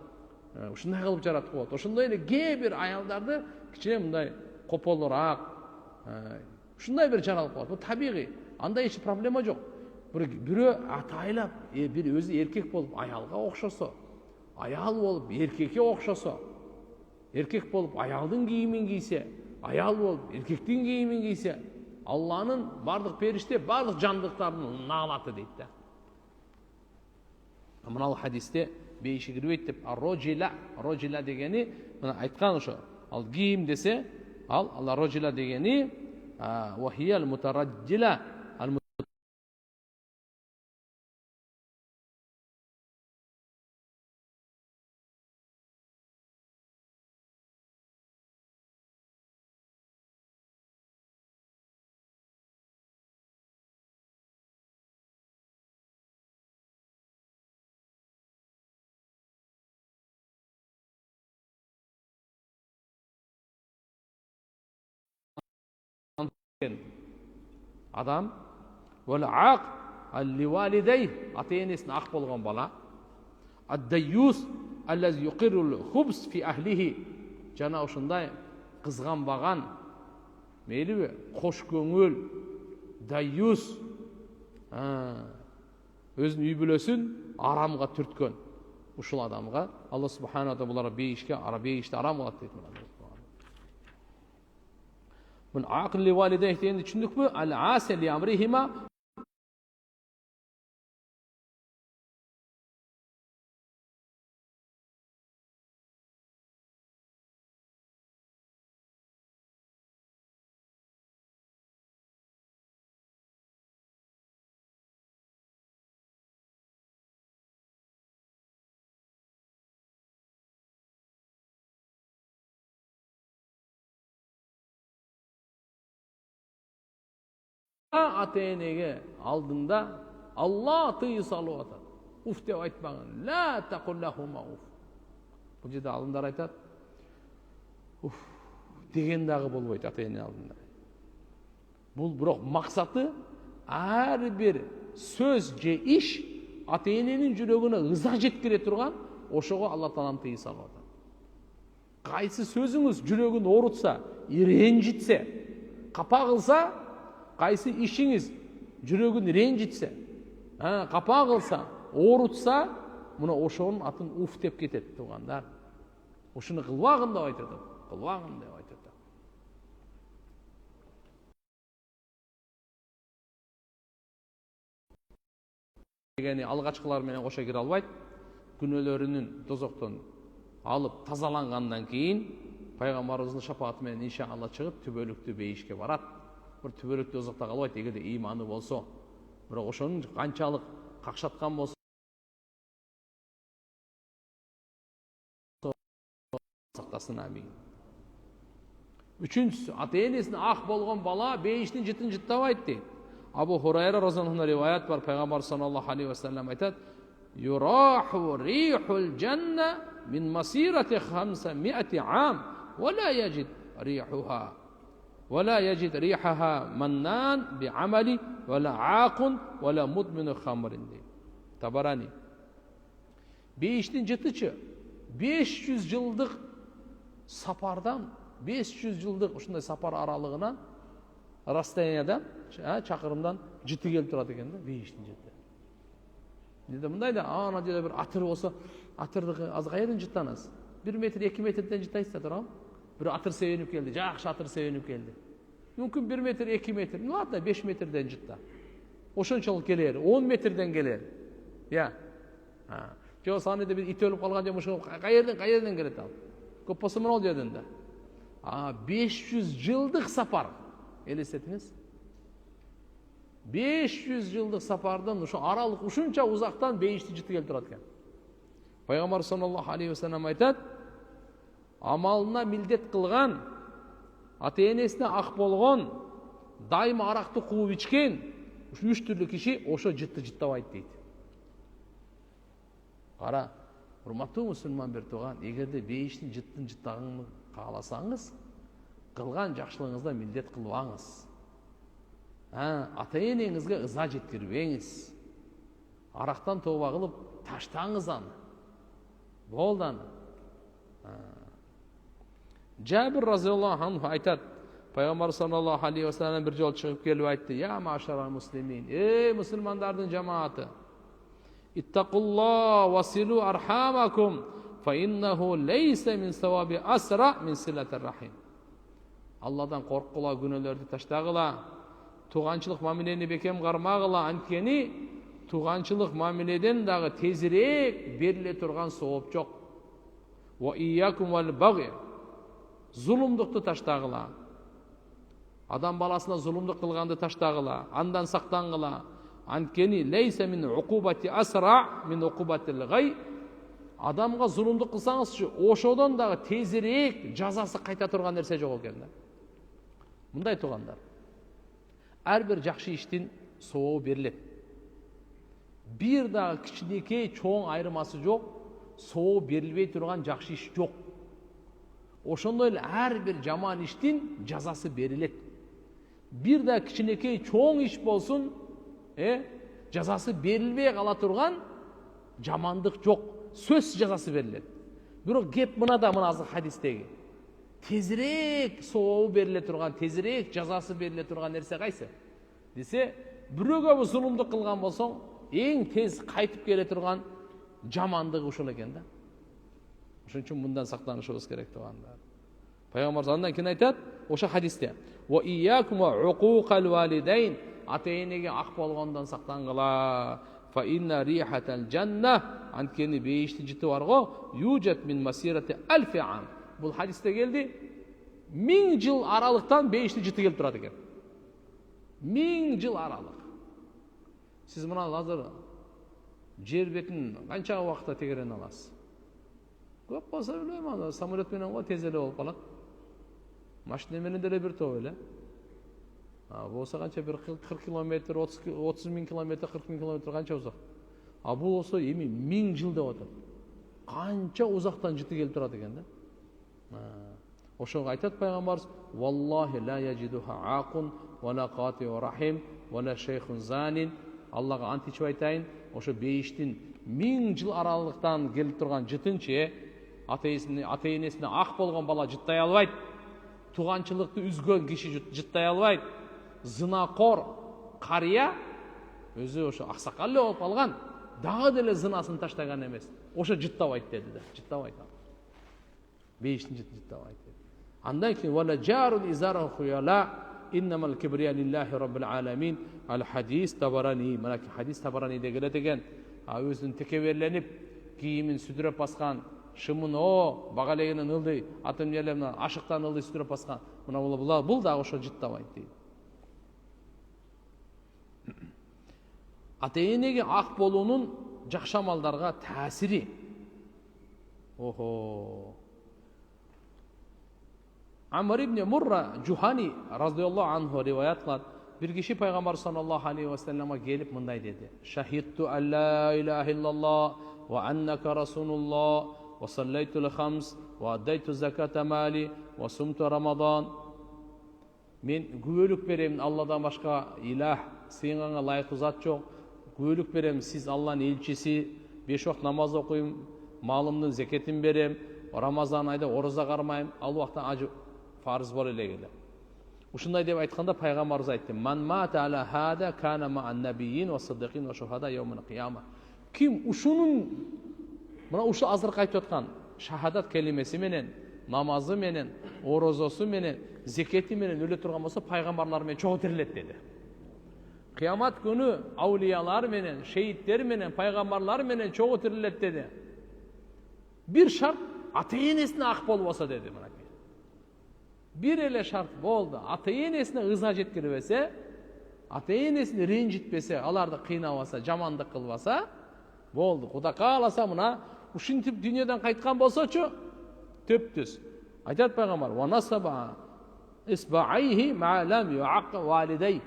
ушундай кылып жаратып коет. Ошондой эле кээ бир аялдарды кичине мындай кополураак, ушундай бир жаралып коет. Бул табигый. Анда эч проблема жок. Бирөө атайлап, бир өзү эркек болуп аялга окшосо, аял болуп эркекке окшосо, эркек болуп аялдын кийимин кийсе, аял болуп эркектин кийимин кийсе, Алланын бардык периште, бардык жандыктардын наалаты дейт да. Мына хадисте бейишке кирбейт деп, роджила дегени мына айткан ошо. Ал кийим десе, ал роджила дегени вахиял мутараджила. Адам вал-ак алли-валидей, ата энесине ак болгон бала. Ад-дайюс аллази юқиррул хубс фи ахлихи. Жана ушундай кызганбаган, мейлиби, кош көңүл, дайюс, өзүнүн үй бүлөсүн арамга түрткөн. Ушул адамга Алла субханаху ва таала буларга бейиште арам кылат дейт. Мын акли валидей дегенди түшүндүкпү? Ал-аси ли амрихима. Ата энеге алдында Алла тыйы салып атат. Уф деп айтпаган. Ла тақуллахума уф. Бул жерде алымдар айтат. Уф деген дагы болбойт ата эне алдында. Бул бирок максаты ар бир сөз же иш ата эненин жүрөгүнө ыза жеткире турган, ошого Алла таалам тыйы салып атат. Кайсы сөзүңүз жүрөгүн оорутса, ренжитсе, капа кылса, кайсы ишиңиз жүрөгүн ренжитсе, капа кылса, оорутса, мына ошонун атын уф деп кетет туугандар. Ушуну кылбагын деп айтат. Кылбагын деп айтат. дегени алгачкылар менен кошо кире албайт. Күнөөлөрүнүн тозоктон алып тазалангандан кийин пайгамбарыбыздын шапааты менен иншалла чыгып түбөлүктүү бейишке барат. Бир түбөлүктүү тозокто калбайт эгерде ыйманы болсо. Бирок ошонун канчалык какшаткан болсо сактасын, амин. Үчүнчүсү, ата-энесине ак болгон бала бейиштин жытын жыттабайт дейт. Абу Хурайра разияллаху анху риваят бар, пайгамбар саллаллаху алейхи ва саллям айтат: "Юраху рихул жанна мин масирати 500 ам, ва ла яжид рихуха. Ва ла яжид рихаха маннан би амали, ва ла акун, ва ла мудмину хамрин" дейт. Табарани. Бейиштин жытычы 500 жылдык сапардан, 500 жылдык ушундай сапар аралыгынан, расстояниядан, чакырымдан жыты келип турат экен да, бейиштин жыты. Деди мындай да, ана жерде бир атыр болсо, атырды азыр кайерден жыттанасыз? 1 метр, 2 метрден жыттайсыз да, туурабы? Бир атыр себенип келди, жакшы атыр себенип келди. Мүмкүн 1 метр, 2 метр, ладно, 5 метрден жытта. Ошончолук келер, 10 метрден келер. Я. Жо саныйда бир ит өлүп калган же ошо кайерден келет ал? Көп болсо мына жерден да. 500 жылдык сапар. Элестетиңиз. 500 жылдык сапардан ошо аралык ушунча узактан бейишти жыты келип турат экен. Пайгамбар саллаллаху алейхи ва саллям айтат: "Амалына милдет кылган, ата-энесине ак болгон, дайыма аракты кууп ичкен, ушу 3 түрлүү киши ошо жытты жыттабайт" дейт. Кара, урматтуу мусулман бир тууган, эгерде бейиштин жыттын жыттаганын кааласаңыз, кылган жакшылыгыңызда милдет кылбаңыз. Ата-энеңизге ыза жеткирбеңиз. Арактан тооба кылып таштаңыз аны. Болду аны. Жабир разияллаху анху айтат, пайгамбар саллаллаху алейхи ва саллям бир жолу чыгып келип айтты: "Я машарал муслимин, эй мусулмандардын жамааты, иттакуллах василу архамакум, фа иннаху лейса мин саваби асра мин силатир рахим." Алладан корккула, күнөөлөрдү таштагыла, туганчылык мамилени бекем кармагыла, анткени туганчылык мамиледен дагы тезирээк бериле турган сооп жок. Ва iyyakum вал баги, зулумдукту таштагыла. Адам баласына зулумдук кылганды таштагыла, андан сактангыла. Анткени лейса мин уқубати асра мин уқубатил гай. Адамга зулумдук кылсаңызчы, ошодон дагы тезирээк жазасы кайта турган нерсе жок экен да. Мындай туугандар, ар бир жакшы иштин сообу берилет. Бир дагы кичинекей чоң айырмасы жок, сообу берилбей турган жакшы иш жок. Ошондой эле ар бир жаман иштин жазасы берилет. Бир дагы кичинекей чоң иш болсун, жазасы берилбей кала турган жамандык жок. Сөз жазасы берилет. Бирок кеп мынада, мына азыр хадистеги. Тезирээк сообу бериле турган, тезирээк жазасы бериле турган нерсе кайсы? Десе, бирөөгө зулумдук кылган болсоң, эң тез кайтып келе турган жамандыгы ушул экен да. Ошон үчүн мындан сактанышыбыз керек туугандар. Пайгамбар андан кийин айтат, ошо хадисте: "Ва iyyakum uquqal walidayn", ата-энеге ак болгондон сактангыла. Fa inna rihatal janna, анткени бейиштин жыты барго, южат мин масирати 1000 ам. Бул хадисте келди, 1000 жыл аралыктан бейиштин жыты келип турат экен. 1000 жыл аралык. Сиз мына азыр жер бетин канча убакытта тегерен аласыз? Көп болсо билбейм, самолет менен го тез эле болуп калат. Машина менен деле бир топ эле. Болсо канча бир 40 километр, 30 миң километр, 40 миң километр канча узак. Бул болсо эми 1000 жыл деп атат. Канча узактан жыты келип турат экен да. Ошого айтат пайгамбарыбыз: "Валлахи ла яжидуха акун, ва ла катиу рахим, ва ла шейхун занин". Аллага ант ичип айтайын, ошо бейиштин 1000 жыл аралыктан келип турган жытынчы, ата-энесине ак болгон бала жыттай албайт. Туганчылыкты үзгөн киши жыттай албайт. Зынакор карыя өзү ошо аксакал эле болуп калган, дагы деле зынасын таштаган эмес. Ошо жыттабайт деди да, жыттабайт. Бейиштин жыттабайт деди. Андан кийин вала жарул изару хуяла, иннамал кибрия лиллахи раббил аламин. Ал хадис Табарани. Мынакей хадис Табараниде келет экен. Өзүн текеберленип, кийимин сүдүрөп баскан, шымын багалегенен ылдый, атын элемнен ашыктан ылдый сүдүрөп баскан. Мына бул дагы ошо жыттабайт дейт. Ата-энеге ак болуунун жакшы амалдарга таасири. Амр ибн Мурра Жухани разияллаху анху риваят кылат. Bir kişi Peygamber sallallahu aleyhi ve selleme gelip mınday dedi. Şahittu en la ilahe illallah ve enneke Resulullah ve sallaytul khams ve addaytu zakata mali ve sumtu Ramazan. Men güvölük berem Allah'dan başka ilah, sığınğana layıklı zat yok. Güvölük berem siz Allah'ın elçisi, 5 vakit namaz okuyum, malımdan zeketim berem, Ramazan ayda oruza karmayım, al vaktan acı farz bol ele gele. Ушундай деп айтканда пайгамбарыбыз айтты: "Ман мата ала хада кана ма'ан набийин ва сиддиқин ва шухада яумил қияма." Ким ушунун мына ушу азыркы айтып аткан шахадат келимеси менен, намазы менен, орозосу менен, зекети менен өлө турган болсо пайгамбарлар менен чогуу тирилет деди. Кыямат күнү аулиялар менен, шейиттер менен, пайгамбарлар менен чогуу тирилет деди. Бир шарт ата-энесине ак болбосо деди. Bir ele şart boldu. Ata-enesine ıza jetkirбесе, ata-enesini renjitпесе, аларды кыйнабаса, жамандык кылбаса, болду. Куда кааласа мына ушинтип дүйнөдөн кайткан болсочу, төптүз. Айтат пайгамбар: "Ва насаба исбаайхи ма лам юак валидей."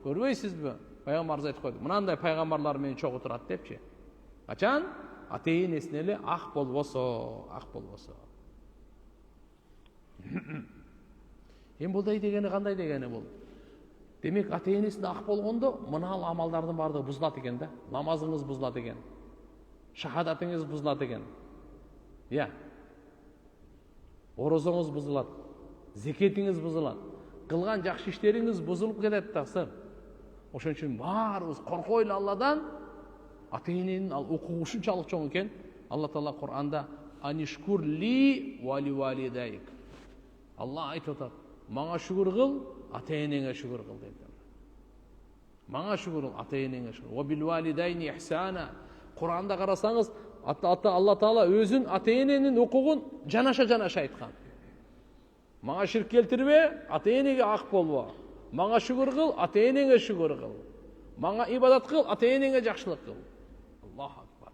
Көрбөйсүзбү? Пайгамбарыбыз айтып койду. Мынандай пайгамбарлар менен чогуу турат депчи. Качан ата-энесине эле ак болбосо. Бул дегени кандай дегени бул? Демек ата-энесине ак болгондо мына амалдардын баардыгы бузулат экен да. Намазыңыз бузулат экен. Шахадатыңыз бузулат экен. Орозоңуз бузулат. Зекетиңиз бузулат. Кылган жакшы иштериңиз бузулуп кетет таксы. Ошон үчүн баарыбыз коркойлу Алладан. Ата-эненин ал укугу ушунчалык чоң экен. Алла Таала Кур'анда "Анишкур ли ва ли валидайк." Алла айтып атат: "Мага шүгүр кыл, ата-энеңе шүгүр кыл" дейт. Мага шүгүр кыл, ата-энеңе шүгүр. "Ва бил валидайни ихсана." Кур'анда карасаңыз, Алла Таала өзүн ата-эненин укугун жанаша айткан. Мага ширк келтирбе, ата-энеге ак болбо. Мага шүгүр кыл, ата-энеңе шүгүр кыл. Мага ибадат кыл, ата-энеңе жакшылык кыл. Аллаху акбар.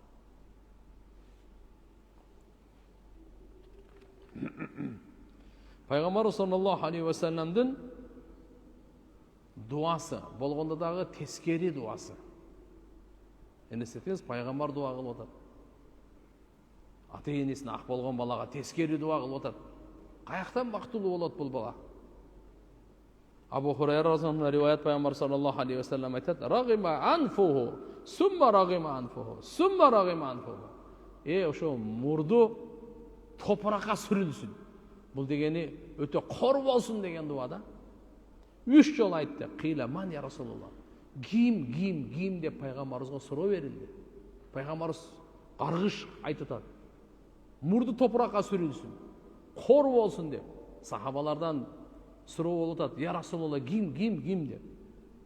Пайгамбар саллаллаху алейхи ва салламдын дуасы болгондо дагы тескери дуасы. Элестетиңиз, пайгамбар дуа кылып атат. Ата-энесине ак болгон балага тескери дуа кылып атат. Каяктан бактылуу болот бул бала? Абу Хурайра разияллаху анху риваят пайгамбар саллаллаху алейхи ва саллам айтат: "Рагима анфуху, сумма рагима анфуху, сумма рагима анфуху." Ошо мурду топуракка сүрүлсүн. Бул дегени өтө кор болсун деген дуа да. 3 жол айтты. Кыйла ман я Расулуллах. Ким деп пайгамбарыбызга суроо берилди. Пайгамбарыбыз каргыш айтып атат. Мурду топуракка сүрүлсүн, кор болсун деп. Сахабалардан суроо болуп атат. Я Расулуллах, ким деп.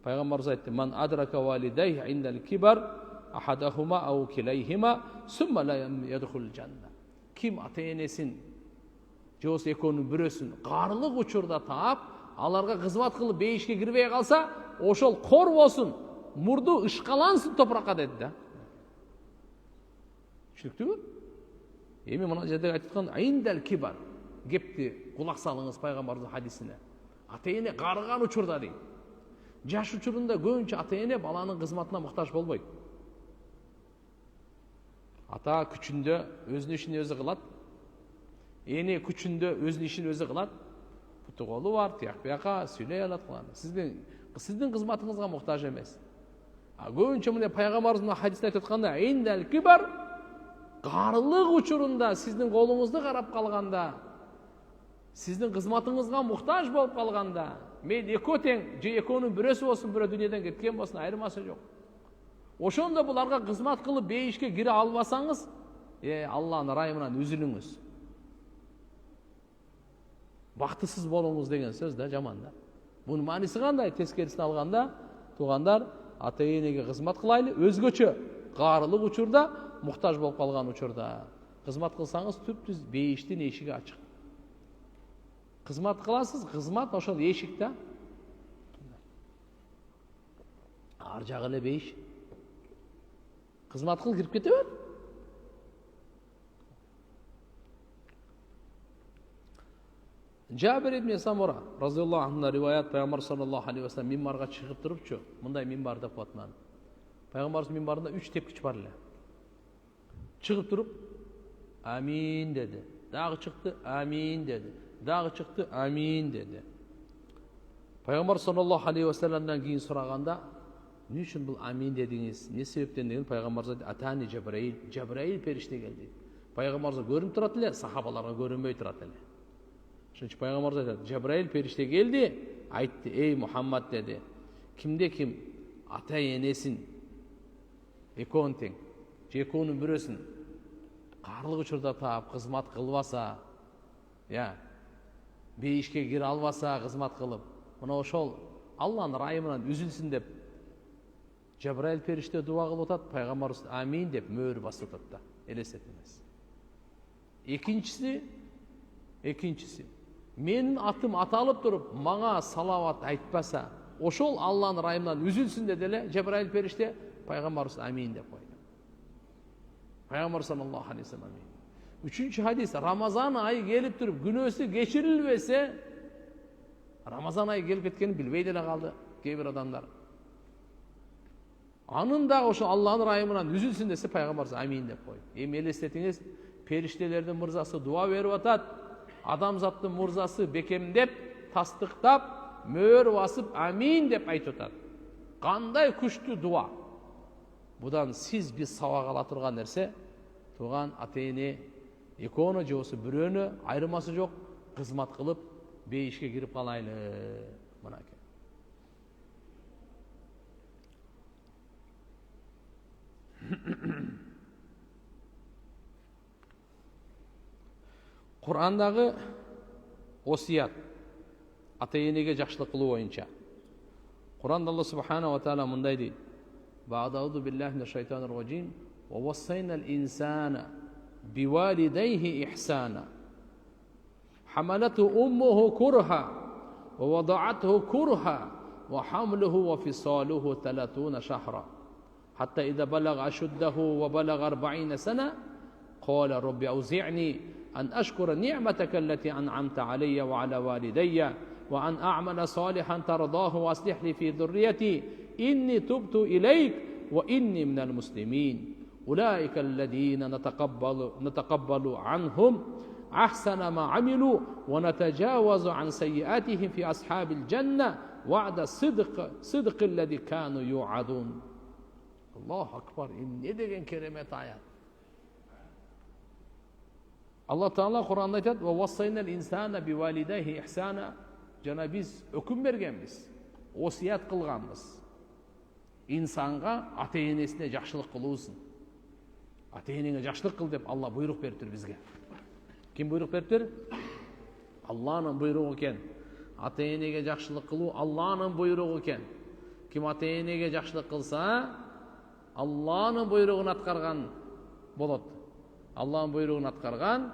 Пайгамбарыбыз айтты: "Ман адрака валидайхи индал кибар, ахадахума ау килайхима, сумма ла ядхул жанна." Ким ата-энесин жоос экөөнүн бирөөсүн карылык учурда таап, аларга кызмат кылып бейишке кирбей калса, ошол кор болсун, мурду ышкалансын топуракка деди да. Түшүнүктүбү? Эми мына жерде айткан индал кибар кепти кулак салыңыз пайгамбардын хадисине. Ата-эне карыган учурда дейт. Жаш учурунда көбүнчө ата-эне баланын кызматына муктаж болбойт. Ата күчүндө өзүнүн ишин өзү кылат. Эне күчүндө өзүнүн ишин өзү кылат. Путу колу бар, тияк бияка сүйлөй алат кылган. Сиздин кызматыңызга муктаж эмес. Көбүнчө мына пайгамбарыбыздын хадисинде айтып атканда, индал кибар, карылык учурунда сиздин колуңузду карап калганда, сиздин кызматыңызга муктаж болуп калганда, мейли экөө тең, же экөөнүн бирөөсү болсун, бирөө дүйнөдөн кеткен болсун, айырмасы жок. Ошондо буларга кызмат кылып бейишке кире албасаңыз, Алланын райымынан үзүлүңүз. Бактысыз болуңуз деген сөз да, жаман да. Bunun mааниси кандай? Тескерисин алганда, туугандар, ата энеге кызмат кылайлы, өзгөчө каарылык учурда, муктаж болуп калган учурда. Кызмат кылсаңыз түптүз бейиштин эшиги ачык. Кызмат кыласыз, кызмат ошол эшик да. Ар жагы эле бейиш. Кызмат кыл, кирип кете бер. Жабир ибн Самура разияллаху анху риваят, пайгамбар саллаллаху алейхи ва саллям мимбарга чыгып турупчу, мындай мимбар деп коет мына. Пайгамбарыбыз мимбарында 3 тепкич бар эле. Чыгып туруп амин деди. Дагы чыкты, амин деди. Дагы чыкты, амин деди. Пайгамбар саллаллаху алейхи ва салламдан кийин сураганда, "Эмне үчүн бул амин дедиңиз? Не себептен?" деген пайгамбар айтты, "Атани Жабраил, Жабраил периште келди." Пайгамбарга көрүнүп турат эле, сахабаларга көрүнбөй турат эле. Ошончо пайгамбар айтат, "Жабраил периште келди, айтты, ey Muhammad деди. Кимде ким ата энесин экөөнүн тең, же экөөнүн бирөөсүн каарлык учурда таап кызмат кылбаса, бейишке кире албаса кызмат кылып, мына ошол Алланын райымынан үзүлсүн деп Жабраил периште дуа кылып атат, пайгамбарыбыз амин деп мөөр басып атат да, элестет эмес. Экинчиси, менин атым аталып туруп, мага салават айтпаса, ошол Алланын райымынан үзүлсүн деди эле Жабраил периште, пайгамбарыбыз амин деп койду. Пайгамбар саллаллаху алейхи ва саллям амин. Үчүнчү хадис, Рамазан айы келип туруп, күнөөсү кечирилбесе, Рамазан айы келип кеткенин билбей деле калды кээ бир адамдар. Анын дагы ошо Алланын райымынан үзүлсүн десе, пайгамбарыбыз амин деп койду. Эми элестетиңиз, периштелердин мырзасы дуа берип атат, адамзаттын мырзасы бекемдеп, тастыктап, мөөр басып, амин деп айтып атат. Кандай күчтүү дуа. Будан биз сабак ала турган нерсе, тууган ата эне экөөнү же болбосо бирөөнү айырмасы жок, кызмат кылып, бейишке кирип калайлы. Мынакей. Кур'андагы осият ата энеге жакшылык кылуу боюнча. Кур'анда Алла субхана ва таала мындай дейт: "Ба'дауду биллахи минаш шайтанир раджим, ва вассайнал инсана бивалидайхи ихсана. Хамалату уммуху курха, ва вадa'атhu курха, ва хамлуху ва фисалуху 30 шахра. حتى إذا بلغ أشده وبلغ 40 سنة قال رب أوزعني أن أشكر نعمتك التي أنعمت علي وعلى والدي وأن أعمل صالحا ترضاه وأصلح لي في ذريتي إني تبت إليك وإني من المسلمين أولئك الذين نتقبل عنهم أحسن ما عملوا ونتجاوز عن سيئاتهم في أصحاب الجنة وعد الصدق الذي كانوا يوعدون." Allahu akbar, ne деген керемет аят. Алла Таала Кур'анда айтат: "Ва вассайнал инсана бивалидайхи ихсана." Жана биз өкүм бергенбиз, осият кылганбыз. Инсанга ата энесине жакшылык кылуусун. Ата энеңе жакшылык кыл деп Алла буйрук бериптир бизге. Ким буйрук бериптир? Алланын буйругу экен. Ата энеге жакшылык кылуу Алланын буйругу экен. Ким ата энеге жакшылык кылса, Алланын буйругун аткарган болот. Алланын буйругун аткарган,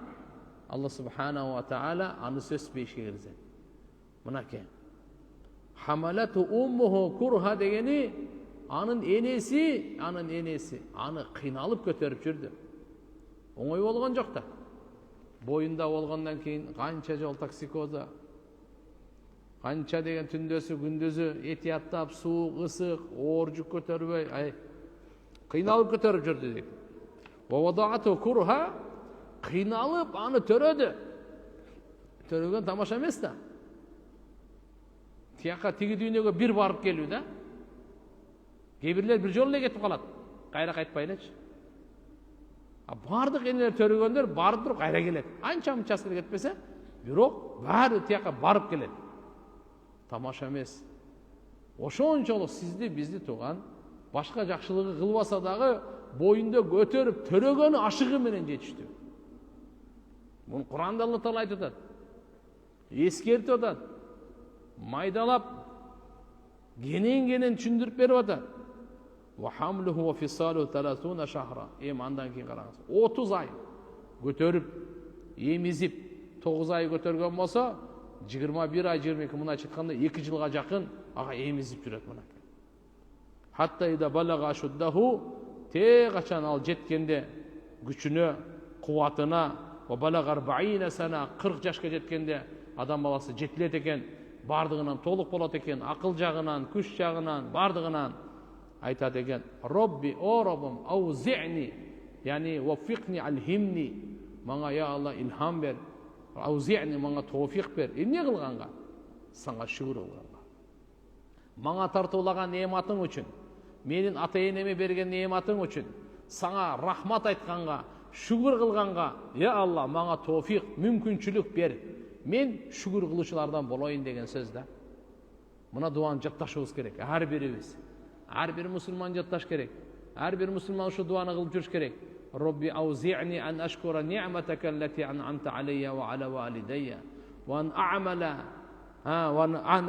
Алла субханаху ва таала аны сөз бейишке киргизет. Мынакей. Хамалату уммуху курха дегени анын энеси аны кыйналып көтөрүп жүрдү. Оңой болгон жок да. Боюнда болгондон кийин канча жол токсикоза, канча деген түндөсү күндүзү этияттап, суук, ысык, оор жүк көтөрбөй, кыйналып көтөрүп жүрдү дейт. Вадa'атhu курха, кыйналып аны төрөдү. Төрөгөн тамаша эмес да. Тияка тиги дүйнөгө бир барып келүү да. Кээ бирлер бир жолу эле кетип калат. Кайра кайтпай элечи. Бардык энелер төрөгөндөр барып туруп кайра келет. Анча мынчасы эле кетпесе, бирок баары тияка барып келет. Тамаша эмес. Ошончолук сизди, бизди тууган башка жакшылыгы кылбаса дагы боюнда көтөрүп төрөгөнү ашыгы менен жетиштүү. Муну Кур'анда Алла Таала айтып атат. Эскертип атат. Майдалап Кенен түшүндүрүп берип атат. Wa hamluhu wa fisaluhu 30 shahra. Андан кийин караңыз. 30 ай көтөрүп, эмизип, 9 ай көтөргөн болсо, 21 ай, 22 мынча айтканда 2 жылга жакын ага эмизип жүрөт мына. Hatta ida balaga ashuddahu, те качан ал жеткенде күчүнө, кубатына, wa balaga 40 sana, 40 жашка жеткенде адам баласы жетилет экен, бардыгынан толук болот экен, акыл жагынан, күч жагынан, бардыгынан айтат экен: "Робби, о Роббум, аузи'ни, яни ваффиqni, алхимни, мага я Алла илхам бер, аузи'ни, мага товфиq бер. Эмне кылганга? Сага шүгүр кылганга. Мага тартуулаган неематың үчүн, менин ата-энеме берген неематың үчүн, сага рахмат айтканга, шүгүр кылганга, я Алла, мага товфиq, мүмкүнчүлүк бер. Мен шүгүр кылуучулардан болоюн" деген сөз да. Мына дуаны жатташыбыз керек, ар бирибиз. Ар бир мусулман жатташ керек. Ар бир мусулман ушу дуаны кылып жүрүш керек. Робби аузи'ни ан ашкура ни'матака аллати ан'амта алейя ва ала валидайя ва ан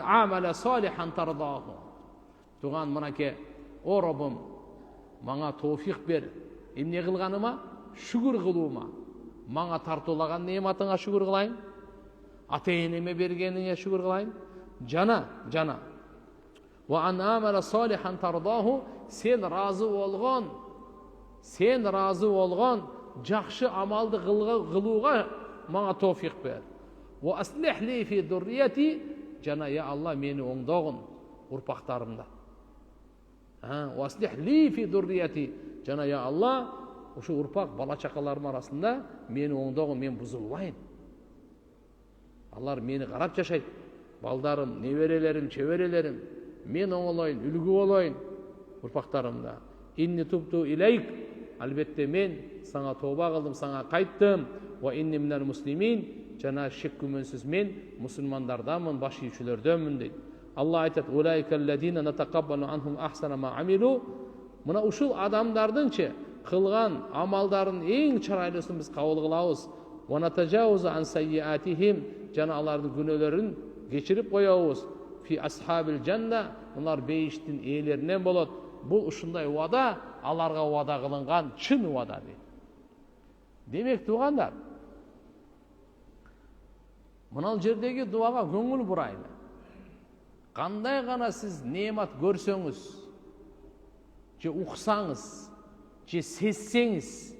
a'mala salihan tardahu. Туган мынаке, о Роббум, мага товфиq бер. Эмне кылганыма? Шүгүр кылуума. Мага тартуулаган неематыңа шүгүр кылайын. Ата-энеме бергениңе шүгүр кылайын. Жана Wa an amala salihan tardahu, sen razı bolgon жакшы амалды кылууга мага товфиq бер. Wa aslih li fi durriyati, жана я Алла мени оңдогун урпактарымда. Wa aslih li fi durriyati, жана я Алла ушу урпак бала чакаларым арасында мени оңдогун, мен бузулбайын. Алар мени карап жашайт. Балдарым, неберелерим, чеберелерим, мен оңолойын, үлгү болоюн урпактарымда. Инни тупту илейк, албетте мен саңа тооба кылдым, саңа кайттым. Ва инни минал муслимин, жана шек күмөнсүз мен мусулмандардамын, баш ийүүчүлөрдөнмүн дейт. Алла айтат: "Улайкалладина натакаббалу анхум ахсана ма амилу". Мына ушул адамдардыңчы кылган амалдарын эң чырайлысын биз кабыл кылабыз. Ва натажаузу ан сайyiatihim, жана алардын күнөөлөрүн кечирип коебуз. Фи асхабил жанна, улар бейиштин ээлеринен болот. Бул ушундай убада аларга убада кылынган чын убада дейт. Демек туугандар, мына жердеги дуага көңүл бурайлы. Кандай гана сиз неемат көрсөңүз, же уксаңыз, же сезсеңиз,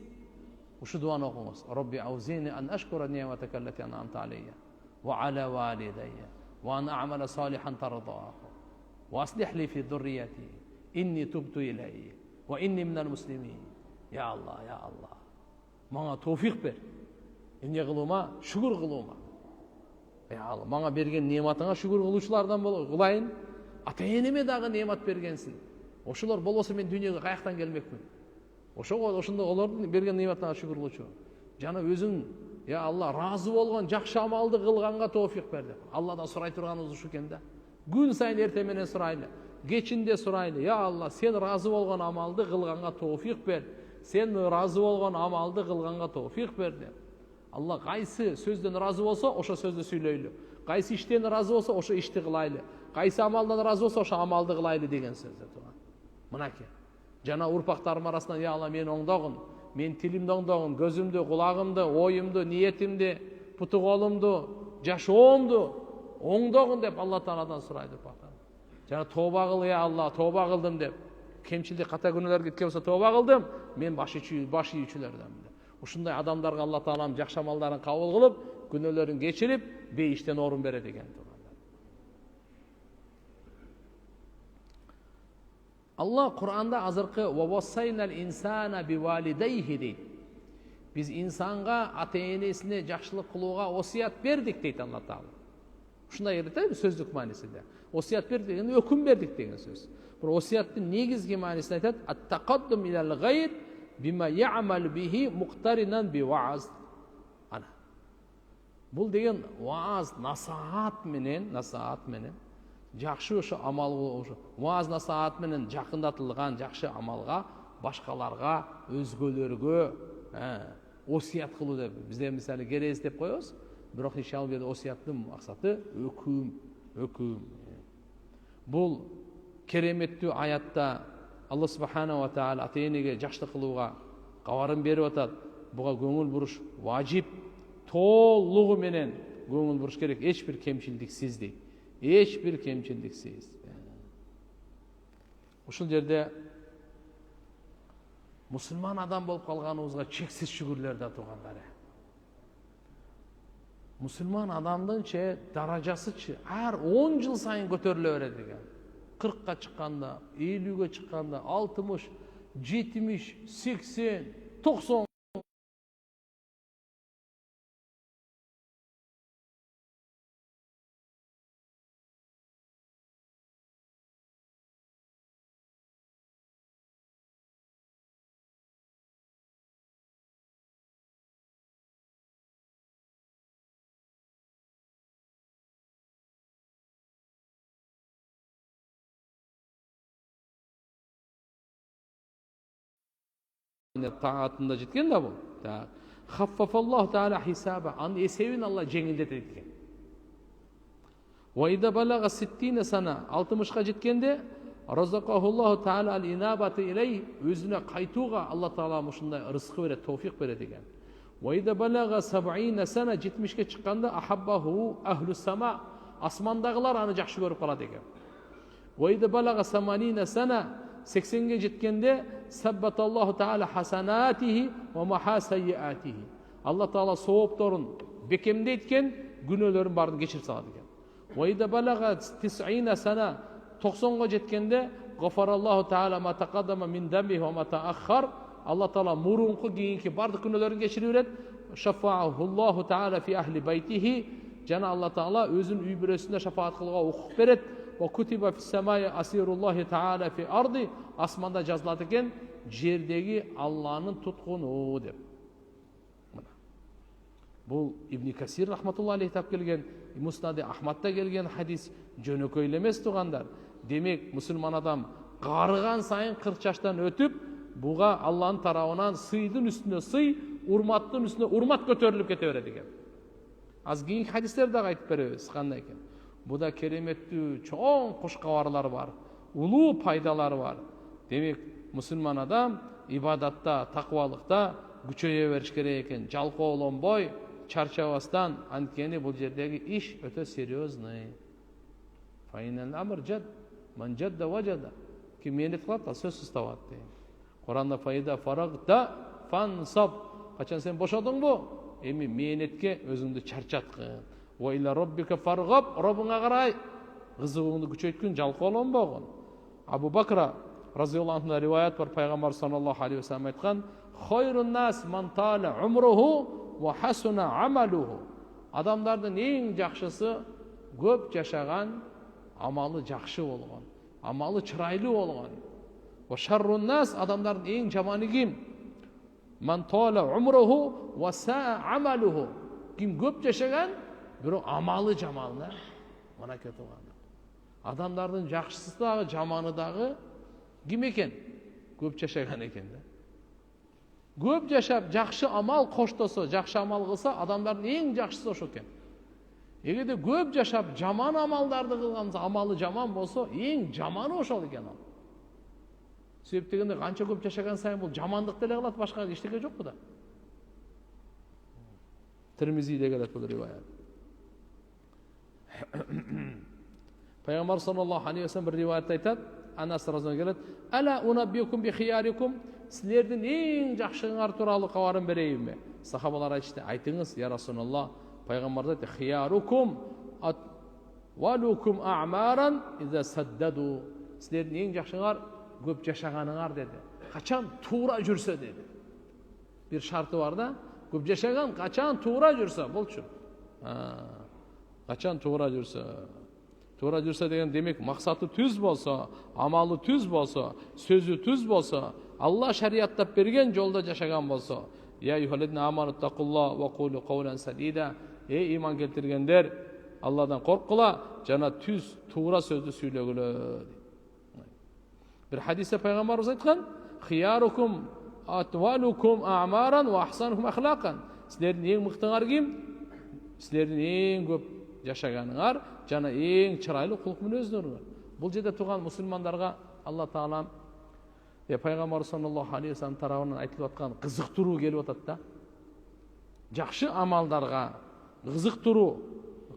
ушу дуаны окуңуз. Робби аузини ан ашкура ни'матака аллати ан'амта алейя ва ала валидайя ва ан а'мала салихан тардаhu ва аслих ли фи durriyati inni tubtu ilayk ва inni minal muslimin. Я Алла, я Алла, мага товфиq бер. Эмне кылуума? Шүгүр кылуума. Я Алла, мага берген неематыңа шүгүр кылуучулардан кылайын. Ата-энеме дагы неемат бергенсиң. Ошолор болбосо мен дүйнөгө каяктан келмекмин? Ошондо олордун берген неематына шүгүр кылуучу. Жана өзүң, я Алла, разы болгон жакшы амалды кылганга товфиq бер деп. Алладан сурай турганыбыз ушу экен да. Күн сайын эртең менен сурайлы, кечинде сурайлы. Я Алла, сен разы болгон амалды кылганга товфиq бер. Сен разы болгон амалды кылганга товфиq бер деп. Алла кайсы сөздөн разы болсо, ошо сөздү сүйлөйлү. Кайсы иштен разы болсо, ошо ишти кылайлы. Кайсы амалдан разы болсо, ошо амалды кылайлы деген сөз деп турган. Мынакей. Жана урпактарым арасынан, я Алла, мени оңдогун, мен тилимди оңдогун, көзүмдү, кулагымды, оюмду, ниетимди, путу колумду, жашоомду оңдогун деп Алла Тааладан сурайды урпактар. Жана тооба кыл, я Алла, тооба кылдым деп. Кемчилдик, ката күнөөлөр кеткен болсо тооба кылдым, мен баш ийүүчүлөрдөн. Ушундай адамдарга Алла Таалам жакшы амалдарын кабыл кылып, күнөөлөрүн кечирип, бейиштен орун берет экен. Allah Kur'an'da azırkı وَوَصَّيْنَا الْاِنْسَانَ بِوَالِدَيْهِ deydi. Biz insanga, ata-enesine жақшылық kılığa osiyat verdik deydi Allah Teala. Şunda yeri tabi sözlük manisinde. Osiyat verdik degen öküm verdik degen söz. Bu osiyatın negizgi manisinde aytat: "At-taqaddum ilal gayr bima ya'mal bihi muqtarinan bi vaaz." Ana. Bul degen vaaz, nasihat menen жақшы ошо амал ошо вааз насаат менен жакындатылган жакшы амалга, башкаларга, өзгөлөргө осият кылуу деп бизде мисалы керез деп коебуз. Бирок иншалла осияттын максаты өкүм. Бул кереметтүү аятта Алла субханала ва таала ата-энеге жакшылык кылууга кабарын берип атат. Буга көңүл буруш важип, толугу менен көңүл буруш керек, эч бир кемчилдиксиз дейт. Эч бир кемчилдиксиз. Ушул жерде мусулман адам болуп калганыбызга чексиз шүгүрлөр да тургандар. Мусулман адамдын даражасы ар 10 жыл сайын көтөрүлө берет экен. 40-ка чыкканда, 50-ге чыкканда, 60, 70, 80, 90. Таатында жеткен да бул. Хаффафаллаху таала хисаба. Анын эсебин Алла жеңилдетет экен. Ва ида балага 60 сана, 60ка жеткенде разакахуллаху таала ал-инабаты илей, өзүнө кайтууга Алла таала ушундай рызкы берет, товфик берет экен. Ва ида балага 70 сана, 70ке чыкканда ахаббаху ахлус сама, асмандагылар аны жакшы көрүп калат экен. Ва ида балага 80 сана, 80ге жеткенде саббаталлаху таала хасанатихи ва махасайятихи. Алла таала соопторун бекемдейт экен, күнөөлөрүн баарын кечирип салат экен. Ва ида балага 90 сана, 90га жеткенде гафараллаху таала ма тaqaddama min dambihi ва ма тааххар. Алла таала мурунку кийинки бардык күнөөлөрүн кечирип берет. Шафаахуллаху таала фи ахли байтихи. Жана Алла таала өзүнүн үй бүрөсүндө шафаат кылууга укук берет. Ва кутиба фис самаи асируллахи таала фи арди. Асманда жазылат экен, жердеги Алланын туткуну деп. Бул Ибн Касир рахматуллахи алейхи тап келген, Муснади Ахмадта келген хадис, жөнөкөй эле эмес тугандар. Демек, мусулман адам карыган сайын 40 жаштан өтүп, буга Алланын тарабынан сыйдын үстүнө сый, урматтын үстүнө урмат көтөрүлүп кете берет экен. Аз кийинки хадистерди дагы айтып беребиз кандай экен. Буда кереметтүү чоң куш кабарлар бар, улуу пайдалары бар. Демек, мусулман адам ибадатта, таквалыкта күчөйө бериш керек экен, жалкоолонбой, чарчабастан, анткени бул жердеги иш өтө серьезный. Файнал амр жад, ман жадда важада. Ким менет кылат, ал сөзсүз табат дейт. Куранда файда фарагта фансаб. Качан сен бошодуңбу? Эми менетке өзүңдү чарчаткын. Ва иля роббика фаргаб, робуңа карай кызыгууңду күчөйткүн, жалкоолонбогун. Абу Бакра разияллаху анху риваят бар, пайгамбар саллаллаху алейхи ва саллям айткан: "Хайрун нас ман тала умруху ва хасуна амалуху." Адамдардын эң жакшысы көп жашаган, амалы жакшы болгон, амалы чырайлуу болгон. Ва шаррун нас, адамдардын эң жаманы ким? Ман тала умруху ва саа амалуху. Ким көп жашаган, бирок амалы жаман да. Мына кетип адамдардын жакшысы дагы, жаманы дагы ким экен? Көп жашаган экен да. Көп жашап, жакшы амал коштосо, жакшы амал кылса, адамдардын эң жакшысы ошо экен. Эгерде көп жашап, жаман амалдарды кылган, амалы жаман болсо, эң жаманы ошол экен ал. Себеп дегенде канча көп жашаган сайын бул жамандык деле кылат, башка эчтеке жокпу да. Тирмизиде келет бул риваят. Пайгамбар саллаллаху алейхи ва саллям бир риваятта айтат, Анас разияллаху келет: "Ала унаббикум би хиярикум?" Силердин эң жакшыңар тууралуу кабарын берейинби? Сахабалар айтышты: "Айтыңыз, я Расулаллах." Пайгамбар айтты: "Хиярукум атвалукум а'маран иза саддаду." Силердин эң жакшыңар көп жашаганыңар деди. Качан туура жүрсө деди. Бир шарты бар да, көп жашаган качан туура жүрсө болчу. Качан туура жүрсө. Туура жүрсө деген демек максаты түз болсо, амалы түз болсо, сөзү түз болсо, Алла шариаттап берген жолдо жашаган болсо. Я юхалидна аману тaqullah ва qulu qawlan sadida. Эй иман келтиргендер, Алладан коркула, жана түз, туура сөздү сүйлөгүлө. Бир хадисте пайгамбарыбыз айткан: "Хиярукум атвалукум а'маран ва ахсанухум ахлaqan." Силердин эң мыктыңар ким? Силердин эң көп жашаганыңар, жана эң чырайлуу кулк мүнөзүңөр. Бул жерде турган мусулмандарга Алла Таала пайгамбар саллаллаху алейхи вассалам тарабынан айтылып аткан кызыктыруу келип атат да. Жакшы амалдарга кызыктыруу,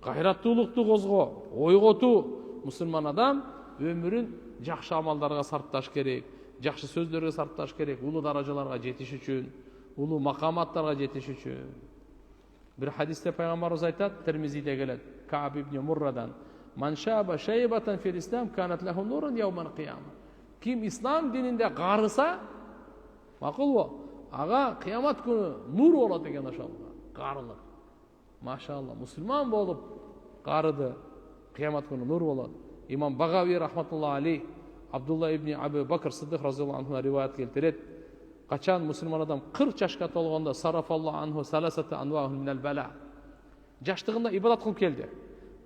кайраттуулукту козгоо, ойготуу мусулман адам өмүрүн жакшы амалдарга сарпташ керек, жакшы сөздөргө сарпташ керек, улуу даражаларга жетиш үчүн, улуу макаматтарга жетиш үчүн. Бир хадисте пайгамбарыбыз айтат, Термизиде келет, Кааб ибн Муррадан: "Ман шаба шайбатан фил ислам канат лаху нурун яумал кияма." Ким ислам дининде карыса, макулбу? Ага кыямат күнү нур болот деген ошол. Карылык. Машалла, мусулман болуп карыды, кыямат күнү нур болот. Имам Багави рахматуллаху алейх Абдулла ибн Абу Бакр Сиддик разияллаху анху риваят келтирет. Качан мусулман адам 40 жашка толгондо сарафаллаху анху саласата анвахун минал бала. Жаштыгында ибадат кылып келди.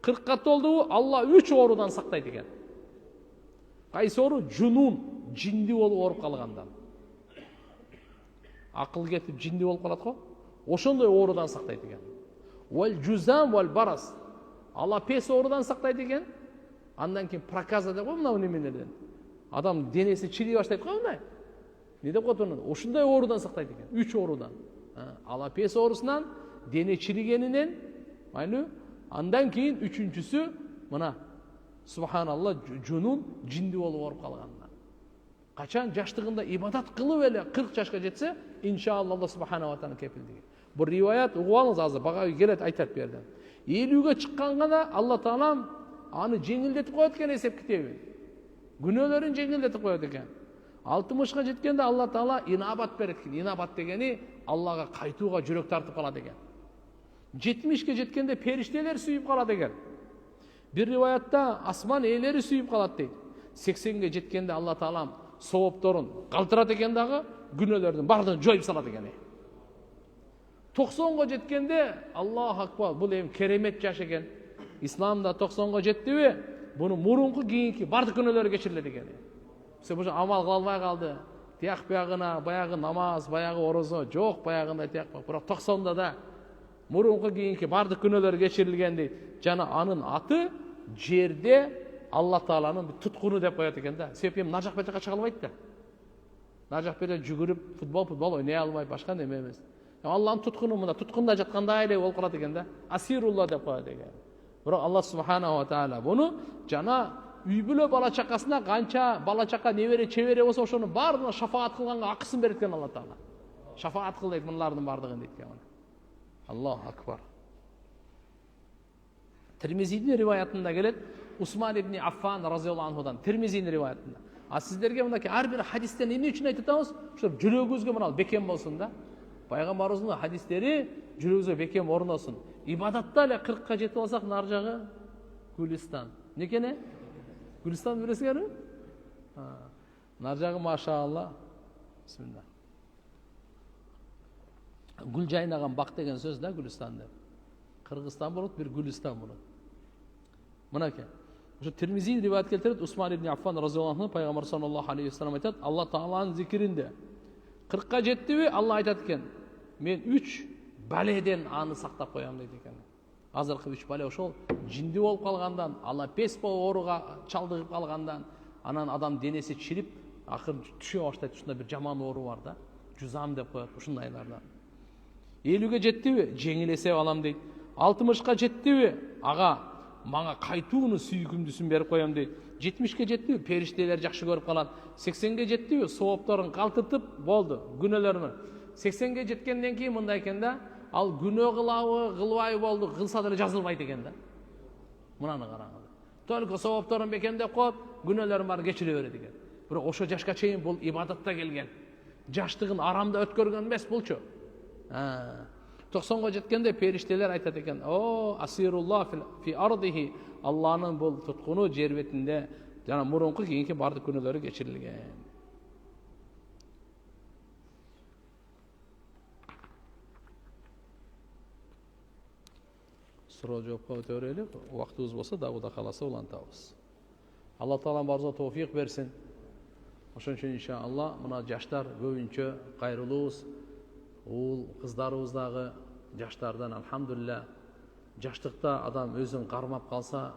40ка толдубу, Алла 3 оорудан сактайт экен. Кайсы оору? Жунун, жинди болуп ооруп калгандан. Акыл кетип жинди болуп калат го. Ошондой оорудан сактайт экен. Вал жузам вал барас. Алла 5 оорудан сактайт экен. Андан кийин проказа деп кой мына неменеден. Адам денеси чири баштайт го мындай. Не деп коет аны? Ошондой оорудан сактайт экен. 3 оорудан. Алла 5 оорусунан, дене чиригенинен, майлы. Андан кийин үчүнчүсү мына субханалла жунун жинди болуп ооруп калгандан. Качан жаштыгында ибадат кылып эле 40 жашка жетсе, иншалла Алла субханала ва таала кепилдиги. Бу риваят угуп алыңыз азыр, Багави келет айтат бу жерде. 50ге чыкканга да Алла Таалам аны жеңилдетип коет экен эсеп китебин. Күнөөлөрүн жеңилдетип коет экен. 60га жеткенде Алла Таала инабат берет экен. Инабат дегени Аллага кайтууга жүрөк тартып калат экен. 70ге жеткенде периштелер сүйүп калат экен. Бир риваятта асман ээлери сүйүп калат дейт. 80ге жеткенде Алла Таалам соопторун калтырат экен дагы, күнөөлөрдүн баардыгын жоюп салат экен. 90га жеткенде Аллаху акбар, бул эми керемет жаш экен. Исламда 90га жеттиби, буну мурунку кийинки баардык күнөөлөрү кечирилет экен. Себеби амал кыла албай калды. Тияк биягына баягы намаз, баягы орозо жок, баягындай тияк. Бирок 90да да мурунку кийинки баардык күнөөлөр кечирилген дейт. Жана анын аты жерде Алла Тааланын туткуну деп коет экен да. Себеби нар жак бер жака чыга албайт да. Нар жак берде жүгүрүп футбол ойнай албай, башка неме эмес. Алланын туткуну мында туткунда жаткандай эле болуп калат экен да. Асирулла деп коет экен. Бирок Алла субханаху ва таала буну жана үй бүлө бала чакасына канча бала чака небере чебере болсо ошонун баарына шафаат кылганга акысын берет экен Алла Таала. Шафаат кыл дейт мынлардын баардыгын дейт экен. Аллаху акбар. Термизидин риваятында келет, Усман ибн Аффан разияллаху анхудан, Термизидин риваятында. А сиздерге мынакей ар бир хадистен эмне үчүн айтып атабыз? Ошо жүрөгүбүзгө мына бекем болсун да. Пайгамбарыбыздын хадистери жүрөгүбүзгө бекем орносун. Ибадатта эле 40ка жетип алсак, нар жагы Гүлистан. Некене? Гүлистан билесиңерби? Нар жагы машаалла. Бисмилла. Гүл жайнаган бак деген сөз да Гүлистан деп. Кыргызстан болот, бир Гүлистан болот. Мынакей. Ошо Термизидин риваят келтирет, Усман ибн Аффан разияллаху анху пайгамбар саллаллаху алейхи вассалам айтат, Алла Тааланын зикиринде 40ка жеттиби, Алла айтат экен, мен 3 баледен аны сактап коям дейт экен. Азыркы 3 бале ошол жинди болуп калгандан, Алла 5 ооруга чалдыгып калгандан, анан адам денеси чирип, акыр түшө баштайт, ушундай бир жаман оору бар да. Жузам деп коет, ушундайлардан. 50ге жеттиби, жеңил эсеп алам дейт. 60ка жеттиби, ага мага кайтууну сүйкүмдүсүн берип коем дейт. 70ке жеттиби, периштелер жакшы көрүп калат. 80ге жеттиби, соопторун калтыртып болду, күнөөлөрүн. 80ге жеткенден кийин мындай экен да, ал күнөө кылабы, кылбай болду, кылса деле жазылбайт экен да. Мынаны караңыз. Только соопторун бекемдеп коюп, күнөөлөрүн баарын кечире берет экен. Бирок ошо жашка чейин бул ибадатта келген. Жаштыгын арамда өткөргөн эмес булчу. 90га жеткенде периштелер айтат экен, о асирулла фи ардихи, Алланын бул туткуну жер бетинде жана мурунку кийинки баардык күнөөлөрү кечирилген. Суроо жоопко өтө берели, убактыбыз болсо да Кудай кааласа улантабыз. Алла Таалам баарыбызга товфик берсин. Ошон үчүн иншалла мына жаштар көбүнчө кайрылуубуз. Ул кыздарыбыз дагы жаштардан алхамдулилля. Жаштыкта адам өзүн кармап калса,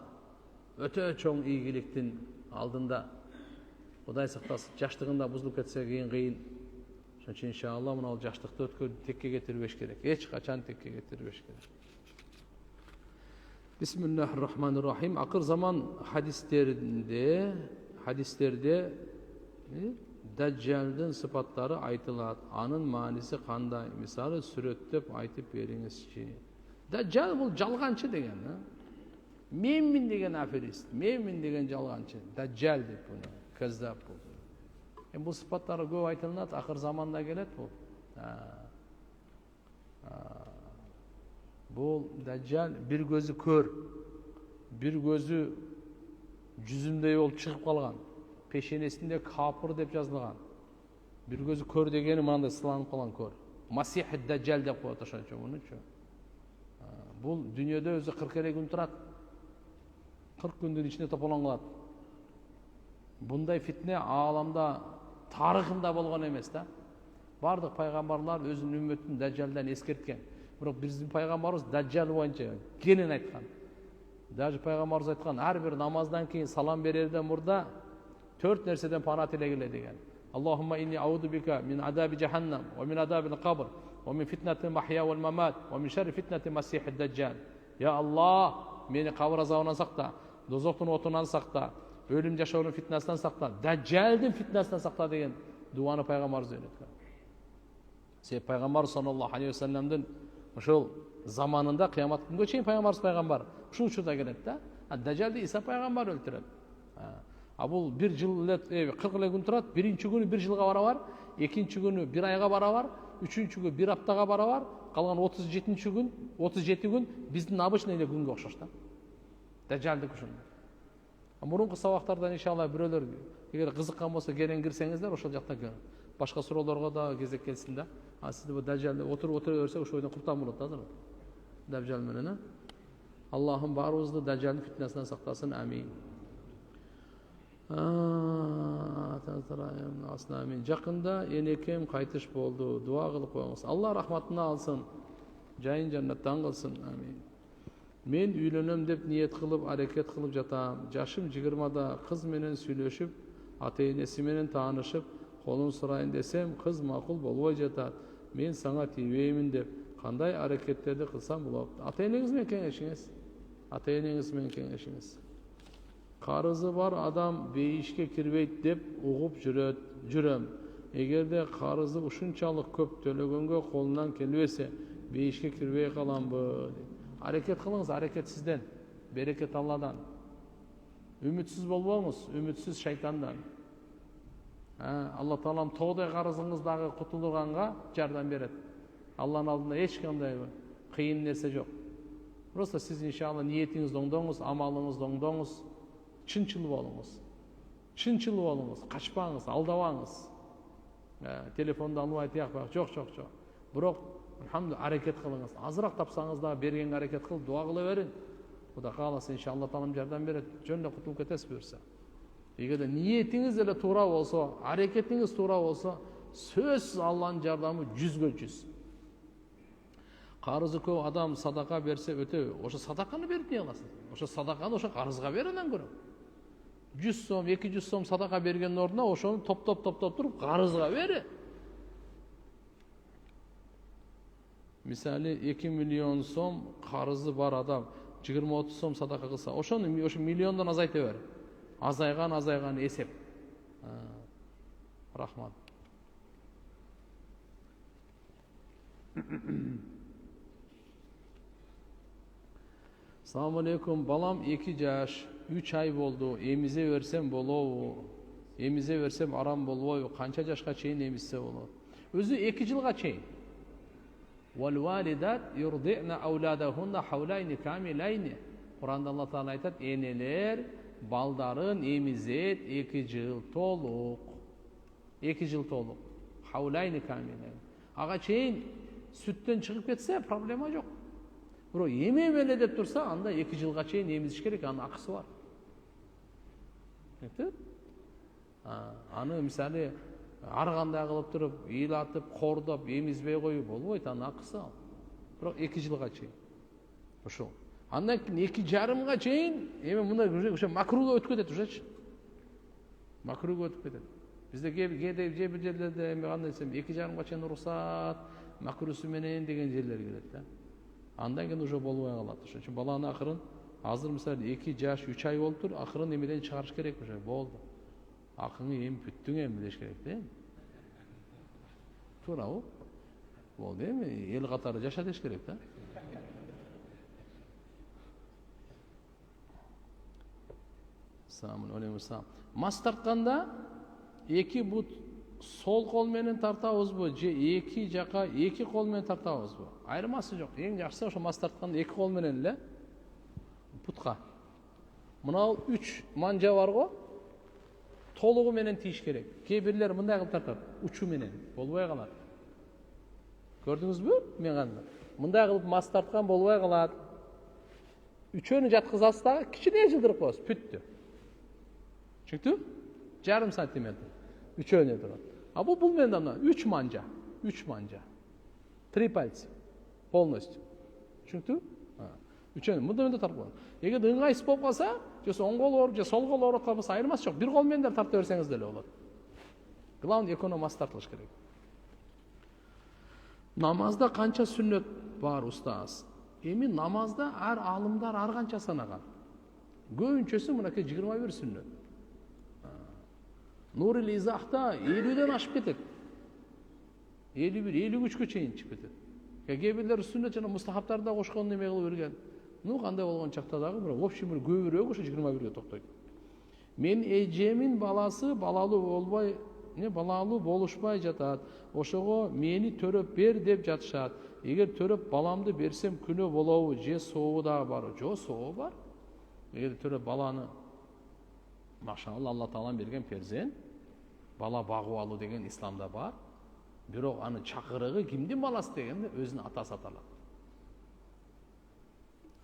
өтө чоң ийгиликтин алдында. Құдай сақтасын, жаштығында бұзылып кетсе кийин. Ошон үчүн иншалла мына жаштыкты текке кетирбеш керек. Эч качан текке кетирбеш керек. Бисмиллахир-рахманир-рахим. Акыр заман хадистерде Дажжалдын сыпаттары айтылат. Анын мааниси кандай? Мисалы сүрөттөп айтып бериңизчи. Дажжал бул жалганчы деген, менмин деген аферист, менмин деген жалганчы. Дажжал деп буну, каззаб бул. Бул сыпаттары көп айтылат, акыр заманда келет бул. Бул Дажжал бир көзү көр, бир көзү жүзүндөй болуп чыгып калган. Пешенесинде капыр деп жазылган. Бир көзү көр дегени мындай сыланып калган көр. Масих Дажжал деп коет ошончо мунучу. Бул дүйнөдө өзү 40 күн турат. 40 күндүн ичинде тополон калат. Bunday fitne alamda tarihinde bolgan emes da. Bardıq paygambarlar özünün ümmetini Dajjaldan eskertken. Biroq bizim paygambarımız Dajjal boyunca kenin aytkan. Даже paygambarımız aytkan, her bir namazdan keyin salam bererden burada 4 nerseden pana tilegile degan. Allahumma inni a'udhu bika min adabi jahannam ve min adabil qabr ve min fitnetil mahya vel mamat ve min şerri fitnetil masihid dajjal. Ya Allah, meni qabr azabından sakla, dozoktun otundan sakla, ölüm yaşaunun fitnesinden sakla, Dajjal'din fitnesinden sakla degan duanı paygambarımız öğretken. Sebep paygambar sallallahu aleyhi ve sellem'din ошол zamanında kıyamet gününe çeyin paygambar. Uşul учурда келет да. Дажжалды İsa пайгамбар өлтүрөт. Бул 1 жыл 40 күн турат. Биринчи күнү 1 жылга бара бар, экинчи күнү 1 айга бара бар, үчүнчү күнү 1 аптага бара бар, калган 37 күн биздин обычный эле күнгө окшош да. Дажжалдык ушундай. Мурунку сабактардан иншалла бирөөлөр эгер кызыккан болсо келин кирсеңиздер ошол жакта башка суроолорго да кезек келсин да. Сизди бу Дажжалды отура берсек ошол жерден куртан болот да. Дажжал менен. Allah'ım barımızda Dajjal'ın fitnesinden saklasın. Amin. Amin. Жақында енекем қайтыш болды. Dua қылып қойыңыз. Allah rahmatına alsın. Жайын jannattан қылсын. Amin. Men үйленем деп ниет қылып, әрекет қылып жатам. Жашым 20-да қыз менен сүйлөшүп, ата-энеси менен таанышып, қолын сұрайын десем, қыз мақұл болбой жатат. Мен саңа тийбеймин деп, қандай әрекеттерді қылсам болот? Ата-энеңизмен кеңешиңиз. Ата-энеңизмен кеңешиңиz. Карызы бар адам бейишке кирбейт деп угуп жүрөм. Эгерде карызы ушунчалык көп төлөгөнгө колунан келбесе, бейишке кирбей каламбы? Аракет кылыңыз, аракет сизден, берекет Алладан. Үмүтсүз болбоңуз, үмүтсүз шайтандан. Алла Таалам тоодой карызыңыздагы кутулганга жардам берет. Алланын алдында эч кандай кыйын нерсе жок. Просто siz inşallah niyetiniz oңдоңуз, амалыңыз оңдоңуз, чынчыл болуңуз. Чынчыл болуңуз, качпаңыз, алдабаңыз. Телефонду алып айтыяк, жок. Бирок, алхамдулилlah, аракет кылыңыз. Азыраак тапсаңыз да бергенге аракет кылып, дуа кыла берин. Кудай кааласа, иншалла Таалам жардам берет. Жөн эле кутулуп кетесиз буюрса. Эгерде ниетиңиз эле туура болсо, аракетиңиз туура болсо, сөзсүз Алланын жардамы 100/100. Карызы көп адам садака берсе өтө, ошо садаканы берип не кыласың? Ошо садаканы ошо карызга бер анан көрөм. 100 сом, 200 сом садака бергендин ордуна ошону топтоп туруп карызга бери. Мисалы 2 миллион сом карызы бар адам 20-30 сом садака кылса, ошону миллиондон азайта бер. Азайган эсеп. Рахмат. Assalamu alaikum. Balam 2 жаш, 3 ай болду. Эмизе берсем болобу? Эмизе берсем арам болбойбу? Канча жашка чейин эмизсе болот? Өзү 2 жылга чейин. Wal walidat yurdi'na awladahunna hawlayni kamilayni. Kur'anda Allah Taala айтат, энелер балдарын эмизет 2 жыл толук. 2 жыл толук. Hawlayni kamilayni. Ага чейин сүттөн чыгып кетсе проблема жок. Бирок эме деп турса, анда 2 жылга чейин эмизиш керек, анын акысы бар. Аны мисалы ар кандай кылып туруп, ыйлатып, кордоп, эмизбей коюп болбойт, анын акысы ал. Бирок 2 жылга чейин. Ошол. Андан кийин 2,5 чейин эми мындай уже макрулоо өтүп кетет ушечи. макруга өтүп кетет. Бизде кээ бир жерлерде эми кандай десем 2,5 чейин уруксат макрусу менен деген жерлер келет да. Андан кийин уже болбой калат. Ошон үчүн баланы акырын азыр мисалы 2 жаш 3 ай болуптур, акырын эмеден чыгарыш керек уже болду. Акыңы эми бүттүң эми деш керек да. Туурабы? Болду эми эл катары жаша деш керек да. Assalamu alaikum. Мас тартканда эки бут сол кол менен тартабызбы же эки жака эки кол менен тартабызбы? Айырмасы жок. Эң жакшысы ошо мас тартканда эки кол менен эле бутка. Мына 3 манжа бар го. Толугу менен тийиш керек. Кээ бирлер мындай кылып тартат, учу менен болбой калат. Көрдүңүзбү? Мен кандай. Мындай кылып мас тарткан болбой калат. Үчөөнү жаткызасыз дагы кичине жылдырып коесуз, бүттү. Чүктү? Жарым сантиметр. Үчөөнү турат. А бул менен мына 3 манжа. 3 манжа. 3 пальцы. Полностью. Чүктү? Үчөөнү мындай менен тартып коесуз. Эгер ыңгайсыз болуп калса, же оң кол ооруп, же сол кол ооруп калса айырмасы жок. Бир кол менен да тарта берсеңиз деле болот. Главное экөөнө мас тартылыш керек. Намазда канча сүннөт бар устаз? Эми намазда ар алымдар ар канча санаган. Көбүнчөсү мынакей 21 сүннөт. Нур-ил Изахта 50ден ашып кетет. 51, 53гө чейин чыгып кетет. Кээ бирлер сүннөт жана мустахабтарда кошкон неме кылып берген. Кандай болгон чакта дагы бирок общий бир көбүрөөк ошо 21гө токтойт. Мен эжемин баласы балалуу болушпай жатат. Ошого мени төрөп бер деп жатышат. Эгер төрөп баламды берсем күнөө болобу же сообу дагы барбы? Жок, сообу бар. Эгер төрөп баланы машалла Алла Таалам берген перзент, бала багып алуу деген исламда бар. Бирок аны чакырыгы кимдин баласы дегенде өзүнүн атасы аталат.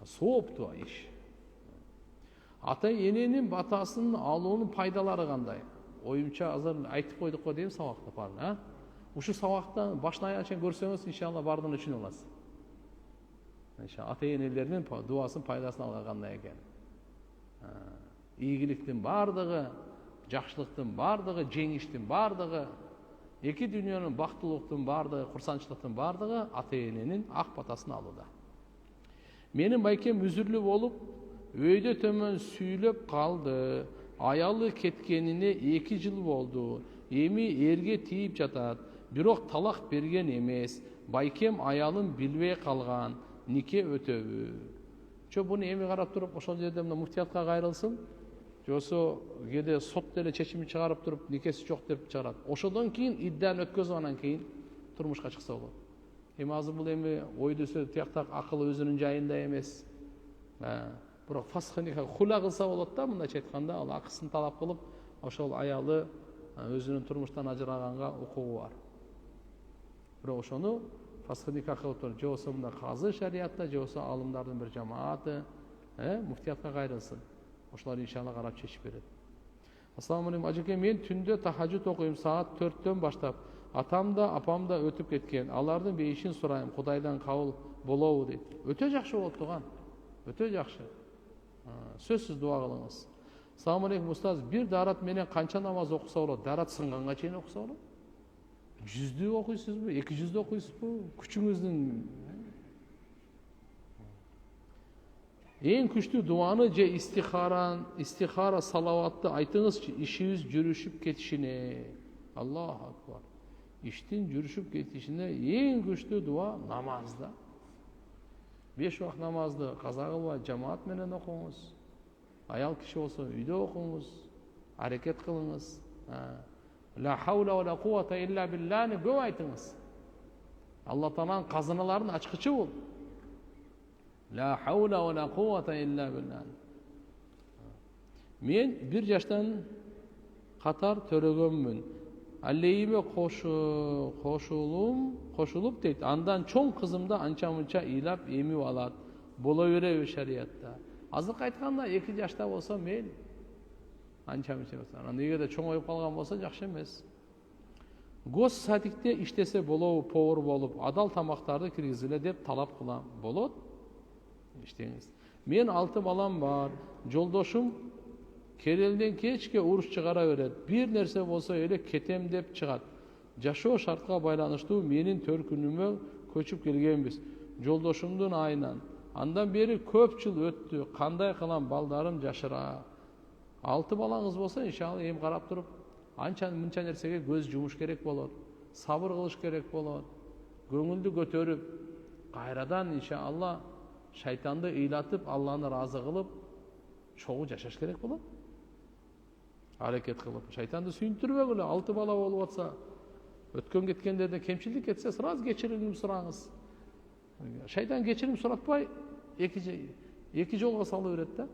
Сооптуу иш. Ата эненин батасын алуунун пайдалары кандай? Оюмча азыр айтып койдук го дейм сабакта бар, Ушу сабактан башынан аягына чейин көрсөңүз, иншалла бардыгын түшүнүп аласыз. Иншалла ата энелердин дуасын пайдасын алган кандай экен. Ийгиликтин бардыгы, жакшылыктын бардыгы, жеңиштин бардыгы, эки дүйнөнүн бактылыктын бардыгы, курсанчылыктын бардыгы ата эненин ак батасын алууда. Менин байкем үзүрлүү болуп, өйдө төмөн сүйлөп калды. Аялы кеткенине 2 жыл болду. Эми эрге тийип жатат. Бирок талак берген эмес. Байкем аялын билбей калган. Нике өтөбү? Буну эми карап туруп, ошол жерде мына муфтиятка кайрылсын. Жосо кээде сот деле чечимин чыгарып туруп, никеси жок деп чыгарат. Ошодон кийин иддааны өткөзүп анан кийин турмушка чыкса болот. Эми азыр бул эми ойдусу тияктак акыл өзүнүн жайында эмес. Бирок фасханика хула кылса болот да, мындайча айтканда, ал акысын талап кылып, ошол аялы өзүнүн турмуштан ажыраганга укугу бар. Бирок ошону фасханика кылып туруп, же болсо мында казы шариатта, же болсо алымдардын бир жамааты, муфтиятка кайрылсын. Ошолар иншалла карап чечип берет. Ассаламу алейкум, ажеке, мен түндө тахажжуд окуйм саат 4-төн баштап. Атам да, апам да өтүп кеткен. Алардын бейишин сурайм, Кудайдан кабыл болобу дейт. Өтө жакшы болот туган. Өтө жакшы. Сөзсүз дуа кылыңыз. Ассаламу алейкум устаз, бир дарат менен канча намаз окуса болот? Дарат сынганга чейин окуса болот? 100дү окуйсузбу? 200дү окуйсузбу? Күчүңүздүн эң күчтүү дуаны же истихара салаватты айтыңызчы, ишибиз жүрүшүп кетишине. Аллаху акбар. Иштин жүрүшүп кетишине эң күчтүү дуа намазда. 5 вакыт намазды каза кылбай жамаат менен окуңуз. Аял киши болсо үйдө окуңуз, аракет кылыңыз. Ла хаула ва ла куввата илля биллани көп айтыңыз. Алла Тааланын казыналарын ачкычы бул. Ла хаула ва ла куввата илля биллани. Мен 1 жаштан катар төрөгөнмүн. Алейиме кошулуп дейт. Андан чоң кызымда анча-мынча ыйлап эмип алат. Боло береби шариатта? Азыркы айтканда 2 жашта болсо мейли. Анча-мынча болсо. Анан эгерде чоңоюп калган болсо жакшы эмес. Гос садикте иштесе болобу, повар болуп, адал тамактарды киргизгиле деп талап кылам. Болот? Иштеңиз. Мен 6 балам бар. Жолдошум Kerелден кечке уруш чыгара берет. Бир нерсе болсо эле кетем деп чыгат. Жашоо шартка байланыштуу менин төркүнүмө көчүп келгенбиз. Жолдошумдун айынан. Андан бери көп жыл өттү. Кандай кылам, балдарым жашыра. 6 балаңыз болсо, иншалла эм карап туруп, анча мынча нерсеге көз жумуш керек болот. Сабыр кылыш керек болот. Көңүлдү көтөрүп, кайрадан иншалла шайтанды ыйлатып, Алланы разы кылып, чогуу жашаш керек болот. Аракет кылып, шайтанды сүйүндүрбөгүлө. 6 бала болуп атса, өткөн кеткендерде кемчилдик кетсе, сразу кечирим сураңыз. Шайтан кечирим суратпай, эки жолго салып берет да.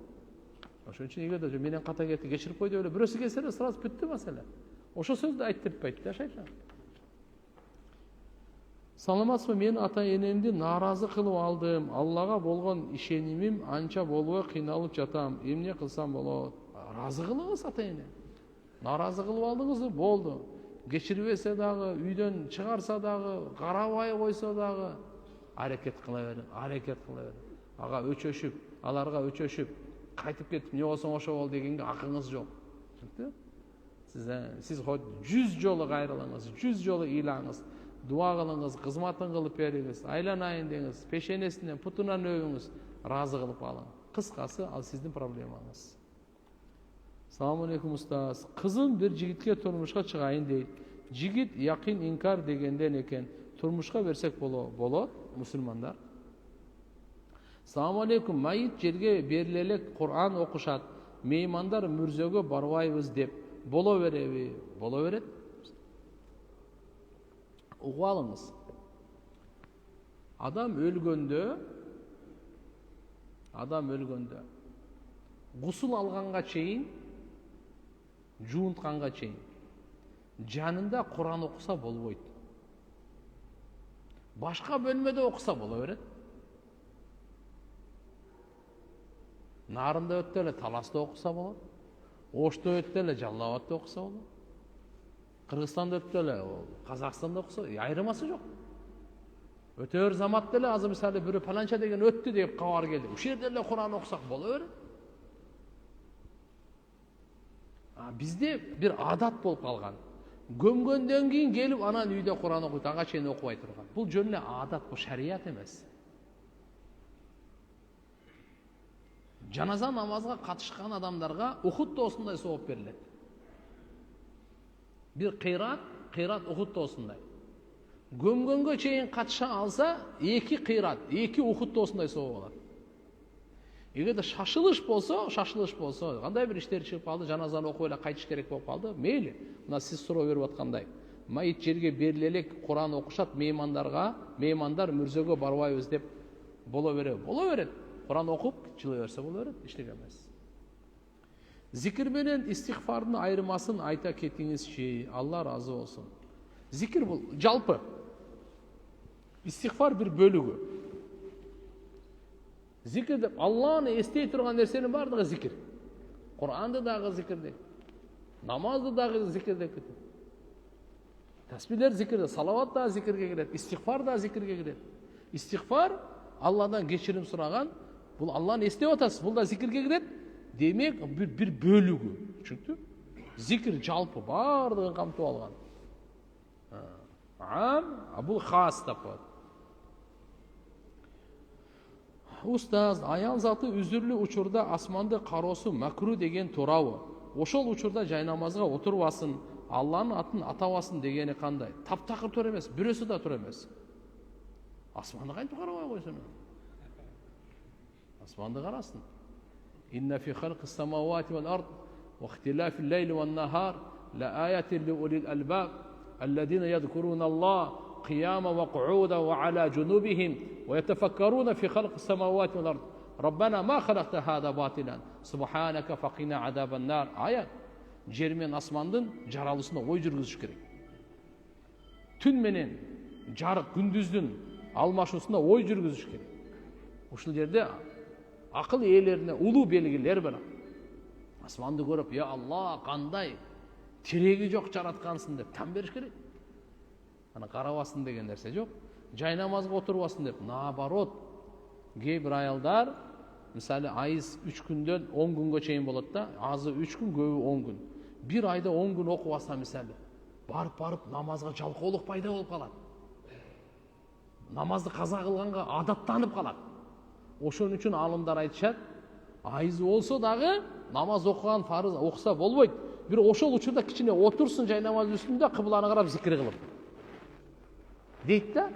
Ошон үчүн эгерде менен ката кетти, кечирип кой деп эле бирөөсү келсе эле сразу бүттү маселе. Ошо сөздү айттыртпайт да шайтан. Саламатсызбы, мен ата-энемди нааразы кылып алдым. Аллага болгон ишенимим анча болбой кыйналып жатам. Эмне кылсам болот? Разы кылыңыз ата-эне. Нааразы кылып алдыңызбы? Болду. Кечирбесе дагы, үйдөн чыгарса дагы, карабай койсо дагы аракет кыла бериң, аракет кыла бериң. Ага өчөшүп, аларга өчөшүп, кайтып кетип, не болсоң ошо бол дегенге акыңыз жок. Түшүндүңүзбү? Сиз 100 жолу кайрылыңыз, 100 жолу ыйлаңыз, дуа кылыңыз, кызматын кылып бериңиз, айланайын деңиз, пешенесинен, путунан өбүңүз, разы кылып алың. Кыскасы, ал сиздин проблемаңыз. Саламу алейкум устаз. Кызым бир жигитке турмушка чыгайын дейт. Жигит якын инкар дегенден экен. Турмушка берсек болот, мусулмандар. Саламу алейкум. Майыт жерге берилелек Кур'ан окушат. Меймандар мүрзөгө барбайбыз деп. Боло береби? Боло берет. Угуп алыңыз. Адам өлгөндө гусул алганга чейин, жуунтканга чейин жанында Кур'ан окуса болбойт. Башка бөлмөдө окуса боло берет. Нарында өттө эле Таласта окуса болот. Ошто өттө эле Жалал Абадта окуса болот. Кыргызстанда өттө эле Казакстанда окуса, айырмасы жок. Өтөр заматта эле азыр мисалы бирөө паланча деген өттү деп кабар келди. Ушул жерде эле Кур'ан окусак боло берет. Бизде бир адат болуп калган. Gömgөндөн кийин келип анан үйдө Кур'ан окуйт, ага чейин окубай турган. Бул жөн эле адат, бул шарият эмес. Жаназа намазга катышкан адамдарга Ухуд тоосундай сооп берилет. Бир кыйрат Ухуд тоосундай. Gömgөнгө чейин катыша алса, 2 кыйрат, 2 Ухуд тоосундай сооп алат. Эгерде шашылыш болсо, кандай бир иштер чыгып калды, жаназаны окуп эле кайтыш керек болуп калды, мейли. Мына сиз суроо берип аткандай. Майыт жерге берилелек Кур'ан окушат меймандар мүрзөгө барбайбыз деп боло берет. Кур'ан окуп жылы берсе боло берет, эчтеке эмес. Зикир менен истигфардын айырмасын айта кетиңизчи. Алла разы болсун. Зикир бул жалпы. Истигфар бир бөлүгү. Зикир деп Алланы эстей турган нерсенин бардыгы зикир. Кур'анды дагы зикир дейт. Намазды дагы зикир деп кетет. Тасбиhlер зикирде, салават да зикирге кирет, истигфар да зикирге кирет. Истигфар Алладан кечирим сураган, бул Алланы эстеп атасыз, бул да зикирге кирет. Демек бир бөлүгү, түшүндүңбү? Зикир жалпы бардыгын камтып алган. Бул хас деп коет. Устаз, аял заты үзүрлүү учурда асманды кароосу макру деген туурабы? Ошол учурда жайнамазга отурбасын, Алланын атын атабасын дегени кандай? Таптакыр туура эмес, бирөөсү да туура эмес. Асманды кантип карабай койсун? Асманды карасын. Инна фи халқис самавати вал ард ва ихтилафил лейли ван нахар ла аятин ли улил албаб алладина ядкуруна Аллах قياما وقعودا وعلى جنوبهم ويتفكرون في خلق السماوات والأرض ربنا ما خلقت هذا باطلا سبحانك فقنا عذاب النار. Ayat. Жер мен асмандын жаралысына ой жүргүзүш керек. Түн менен жарык күндүздүн алмашуусуна ой жүргүзүш керек. Ушул жерде акыл ээлерине улуу белгилер бар. Асманды көрүп, я Алла, кандай тиреги жок жараткансың деп тан бериш керек. Ана карабасын деген нерсе жок. Жайнамазга отурбасын деп, наоборот. Кээ бир аялдар Мисалы айыз 3 күндөн 10 күнгө чейин болот да, азы 3 күн, көбү 10 күн. Bir айда 10 күн окуп алса мисалы, барып намазга жалкоолук пайда болуп калат. Намазды каза кылганга адаттанып калат. Ошон үчүн алымдар айтышат, айызы болсо дагы намаз окуган фарыз окуса болбойт. Bir ошол учурда кичине отурсун жай намаз үстүндө кыбланы карап зикир кылып. Дейт да,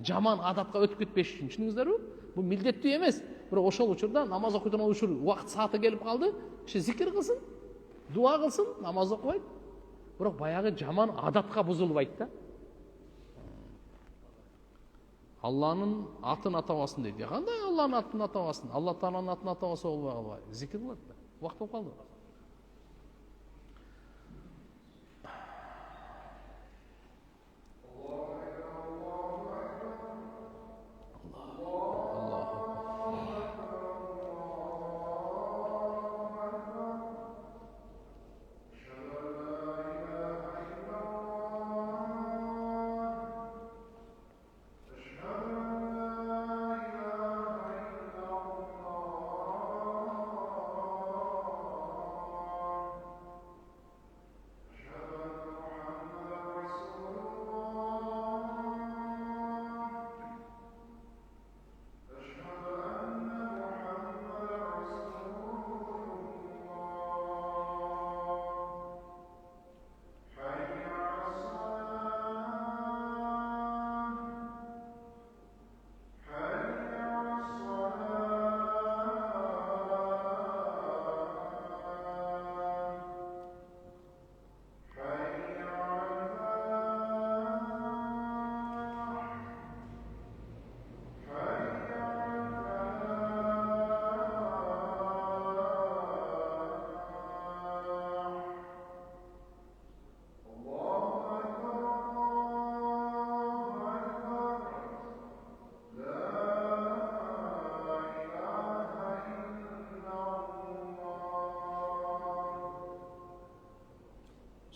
жаман адатка өтүп кетпеш үчүн. Түшүндүңүздөрбү? Бул милдеттүү эмес. Бирок ошол учурда намаз окуйдун учур убакыт сааты келип калды, киши зикир кылсын, дуа кылсын, намаз окубайт. Бирок баягы жаман адатка бузулбайт да. Алланын атын атабасын дейт. Кандай Алланын атын атабасын? Алла Тааланын атын атабаса болбой калбай. Зикир кылат да. Убакыт болуп калды.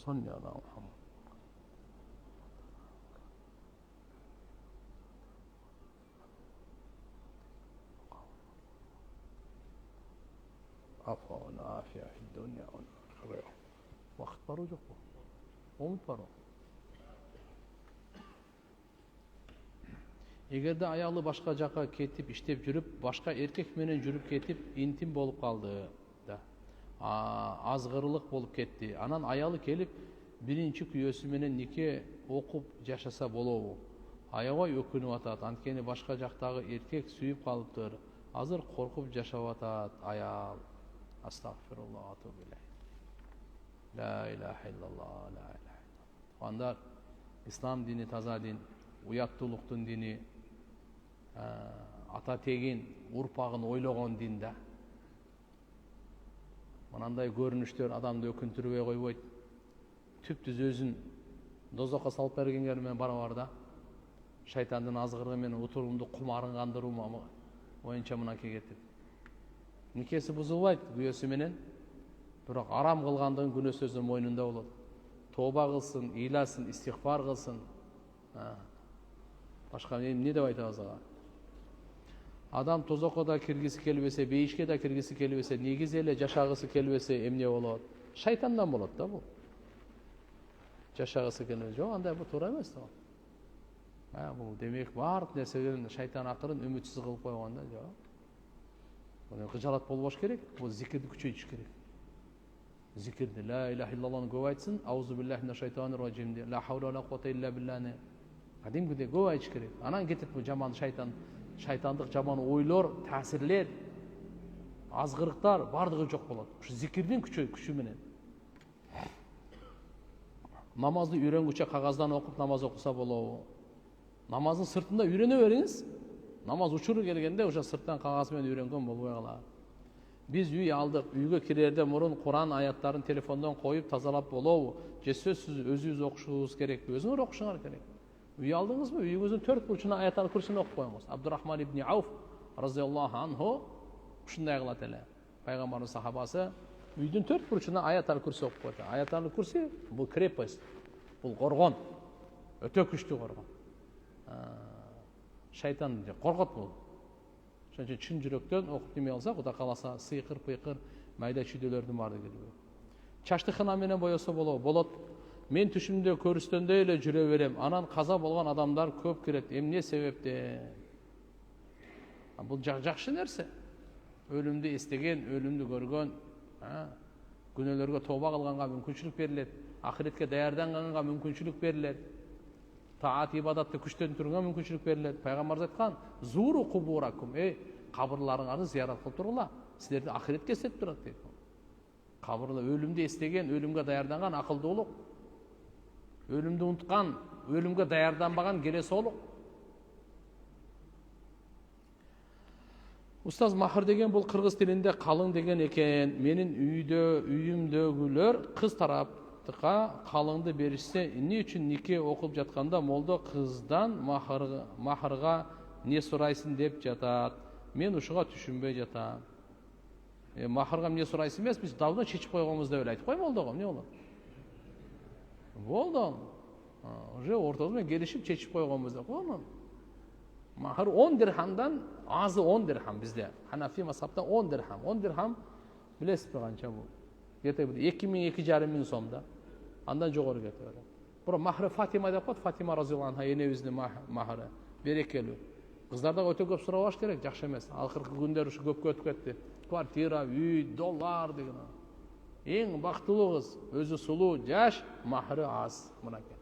صلي على محمد. عفو والعافية في الدنيا والآخرة. Vaqt var hocam bu. Umut var o. Эгерде аялы башка жака кетип иштеп жүрүп, башка эркек менен жүрүп кетип, интим болуп калды да. Азгырылык болуп кетти. Анан аялы келип, биринчи күйөөсү менен нике окуп жашаса болобу? Аябай өкүнүп атат. Анткени башка жактагы эркек сүйүп калыптыр. Азыр коркуп жашап атат аял. Астагфируллах ату билlah. La ilahe illallah, la ilahe illallah. Андар ислам дини таза дин, уяттуулуктун дини, ата тегин, урпагын ойлогон дин да. Мынандай көрүнүштөр адамды өкүнтүрбөй койбойт. Түптүз өзүн дозокко салып бергенге менен барабар да. Шайтандын азгырыгы менен утурумду кумарын кандыруу боюнча мынакей кетип. Никеси бузулбайт күйөөсү менен, бирок арам кылгандыгын күнөөсү өзүнүн мойнунда болот. Тооба кылсын, ыйласын, истигфар кылсын. Башка эмне деп айтабыз ага? Адам тозокко да киргиси келбесе, бейишке да киргиси келбесе, негизи эле жашагысы келбесе эмне болот? Шайтандан болот да бул. Жашагысы келбесе, жок, андай бул туура эмес да. Бул демек баардык нерседен шайтан акырын үмүтсүз кылып койгон да, жок. Муну кыжалат болбош керек, бул зикирди күчөйтүш керек. Зикирди ла илаха иллаллахны көп айтсын, аузу биллахи минаш шайтанир раджим, ла хаула ва ла куввата илля биллахны кадимкидей көп айтыш керек. Анан кетет бул жаман шайтандык жаман ойлор, таасирлер, азгырыктар бардыгы жок болот. Ушу зикирдин күчү менен. Намазды үйрөнгүчө кагаздан окуп намаз окуса болобу? Намаздын сыртында үйрөнө бериңиз. Намаз учуру келгенде ошо сырттан кагаз менен үйрөнгөн болбой калат. Биз үй алдык, үйгө кирерде мурун Куран аяттарын телефондон коюп тазалап болобу? Же сөзсүз өзүбүз окушубуз керек, өзүңөр окушуңар керек. Үй алдыңызбы? Үйүңүздүн төрт бурчуна аят курсун окуп коюңуз. Абдурахман ибн Ауф разияллаху анху ушундай кылат эле. Пайгамбардын сахабасы үйдүн төрт бурчуна аят курсун окуп койду. Аят курсы бул крепость, бул коргон. Өтө күчтүү коргон. Шайтан коргот бул. Ошон үчүн чын жүрөктөн окуп неме алса, Кудай кааласа сыйкыр, пыйкыр, майда чүйдөлөрдүн баардыгы. Чачтыкына менен боесо болот. Мен түшүмдө көрүстөндөй эле жүрө берем. Анан каза болгон адамдар көп кирет. Эмне себептен? Бул жакшы нерсе. Өлүмдү эстеген, өлүмдү көргөн, күнөөлөргө тооба кылганга мүмкүнчүлүк берилет. Ахиретке даярданганга мүмкүнчүлүк берилет. Таат ибадатты күчтөндүрүүгө мүмкүнчүлүк берилет. Пайгамбарыбыз айткан: "Зуру кубуракум", кабырларыңарды зыярат кылып тургула. Силерди ахиретке эстетип турат дейт. Кабырда өлүмдү эстеген, өлүмгө даярданган акылдуулук. Өлүмдү унуткан, өлүмгө даярданбаган келесоолук. Устаз, махыр деген бул кыргыз тилинде калың деген экен. Менин үйүмдөгүлөр кыз тараптыкка калыңды беришсе, эмне үчүн нике окуп жатканда молдо кыздан махырга не сурайсың деп жатат. Мен ушуга түшүнбөй жатам. Махырга эмне сурайсың эмес, биз давно чечип койгонбуз деп эле айтып кой молдого, эмне болот? Болду. Уже ортодо менен келишип чечип койгонбуз деп койгон. Махыр 10 дирхамдан азы 10 дирхам бизде. Ханафи мазхабта 10 дирхам. 10 дирхам билесизби канча бул? Где-то 2000-2500 сом да. Андан жогору кетип берет. Бирок махры Фатима деп коет, Фатима разыйаллаху анха энебиздин махры. Берекелүү. Кыздардан өтө көп сурабаш керек, жакшы эмес. Акыркы күндөр ушу көпкө өтүп кетти. Квартира, үй, доллар деген. Эң бактылуу кыз, өзү сулуу, жаш, махры аз. Мынакей.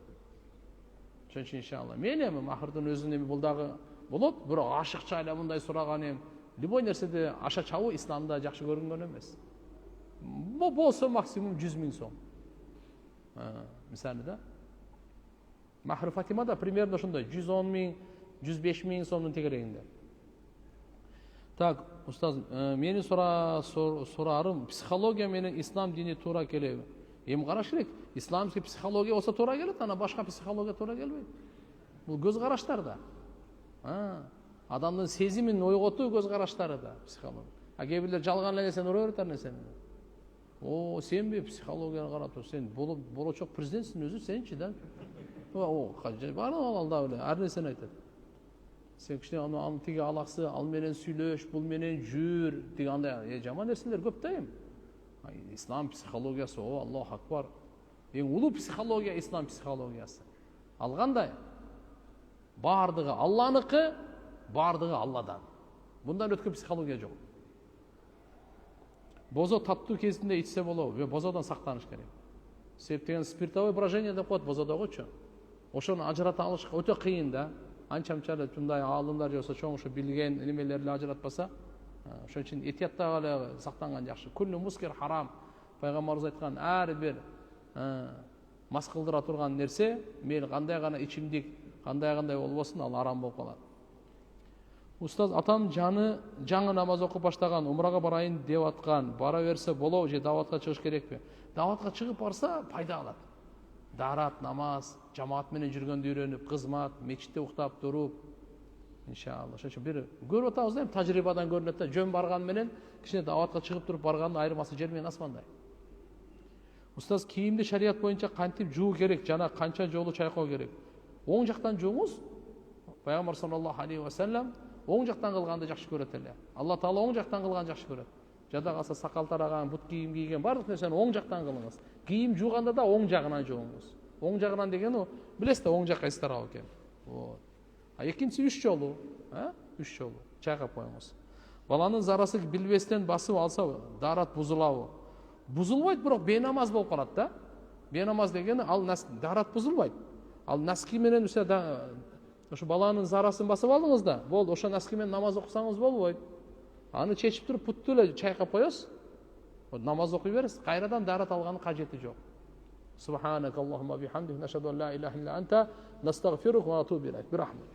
Ошон үчүн иншалла. Мен эми махрдын өзүн эми бул дагы болот, бирок ашыкча эле мындай сураган эми любой нерседе аша чабуу исламда жакшы көрүнгөн эмес. Болсо максимум 100 000 сом. Мисалы да. Махры Фатима да примерно ошондой 110 000, 105 000 сомдун тегерегинде. Так, устаз, менин сурарым, психология менен ислам дини туура келеби? Эми караш керек, исламский психология болсо туура келет, ана башка психология туура келбейт. Бул көз караштар да. Адамдын сезимин ойготуу көз караштары да психология. Кээ бирлер жалган эле нерсени ура берет ар нерсени. Сенби психологияга карап, сен болочок президентсиң өзү сенчи да. Баары алда эле ар нерсени айтат. Сен кичине анын тиги алаксы, ал менен сүйлөш, бул менен жүр, тиги андай жаман нерселер көп да эми. Ислам психологиясы, Аллаху акбар. Эң улуу психология ислам психологиясы. Ал кандай? Бардыгы Алланыкы, бардыгы Алладан. Bundan өткөн психология жок. Бозо таттуу кезинде ичсе болобу? Бозодон сактаныш керек. Себептен спиртовое брожение деп коет бозодогучу. Ошону ажырата алыш өтө кыйын да. Анча-мынча мындай аалымдар же болсо чоң билген немелерди ажыратпаса, ошон үчүн этияттагы эле сактанган жакшы. Куллу мускир харам. Пайгамбарыбыз айткан ар бир мас кылдыра турган нерсе, мейли кандай гана ичимдик, кандай болбосун, ал арам болуп калат. Устаз, атам жаңы намаз окуп баштаган, умрага барайын деп аткан, бара берсе болобу же даватка чыгыш керекпи? Даватка чыгып барса пайда алат. Дарат, намаз, жамаат менен жүргөндү үйрөнүп, кызмат, мечитте уктап туруп, иншалла. Ошон үчүн бир көрүп атабыз да, тажрыйбадан көрүнөт да, жөн барган менен кичине даватка чыгып туруп баргандын айырмасы жер менен асмандай. Устаз, кийимди шарият боюнча кантип жуу керек жана канча жолу чайкоо керек? Оң жактан жууңуз. Пайгамбар саллаллаху алейхи ва саллям оң жактан кылганды жакшы көрөт эле. Алла таала оң жактан кылганды жакшы көрөт. Жада калса сакал тараган, бут кийим кийген баардык нерсени оң жактан кылыңыз. Кийим жууганда да оң жагынан жууңуз. Оң жагынан дегени билесиз да, оң жакка эс тарап экен. Экинчиси 3 жолу, 3 жолу чайкап коюңуз. Баланын зарасы билбестен басып алса дарат бузулабы? Бузулбайт, бирок бейнамаз болуп калат да. Бейнамаз дегени ал дарат бузулбайт. Ал наски менен ошо баланын зарасын басып алдыңыз да, болду, ошо наски менен намаз окусаңыз болбойт. Аны чечип туруп бутту эле чайкап коесуз. Намаз окуй бересиз, кайрадан дарат алганын кажети жок. Субханакаллахумма бихамдик, нашхаду ан ла илаха илля анта, настагфирука ва натубу илейк. Бирахмат.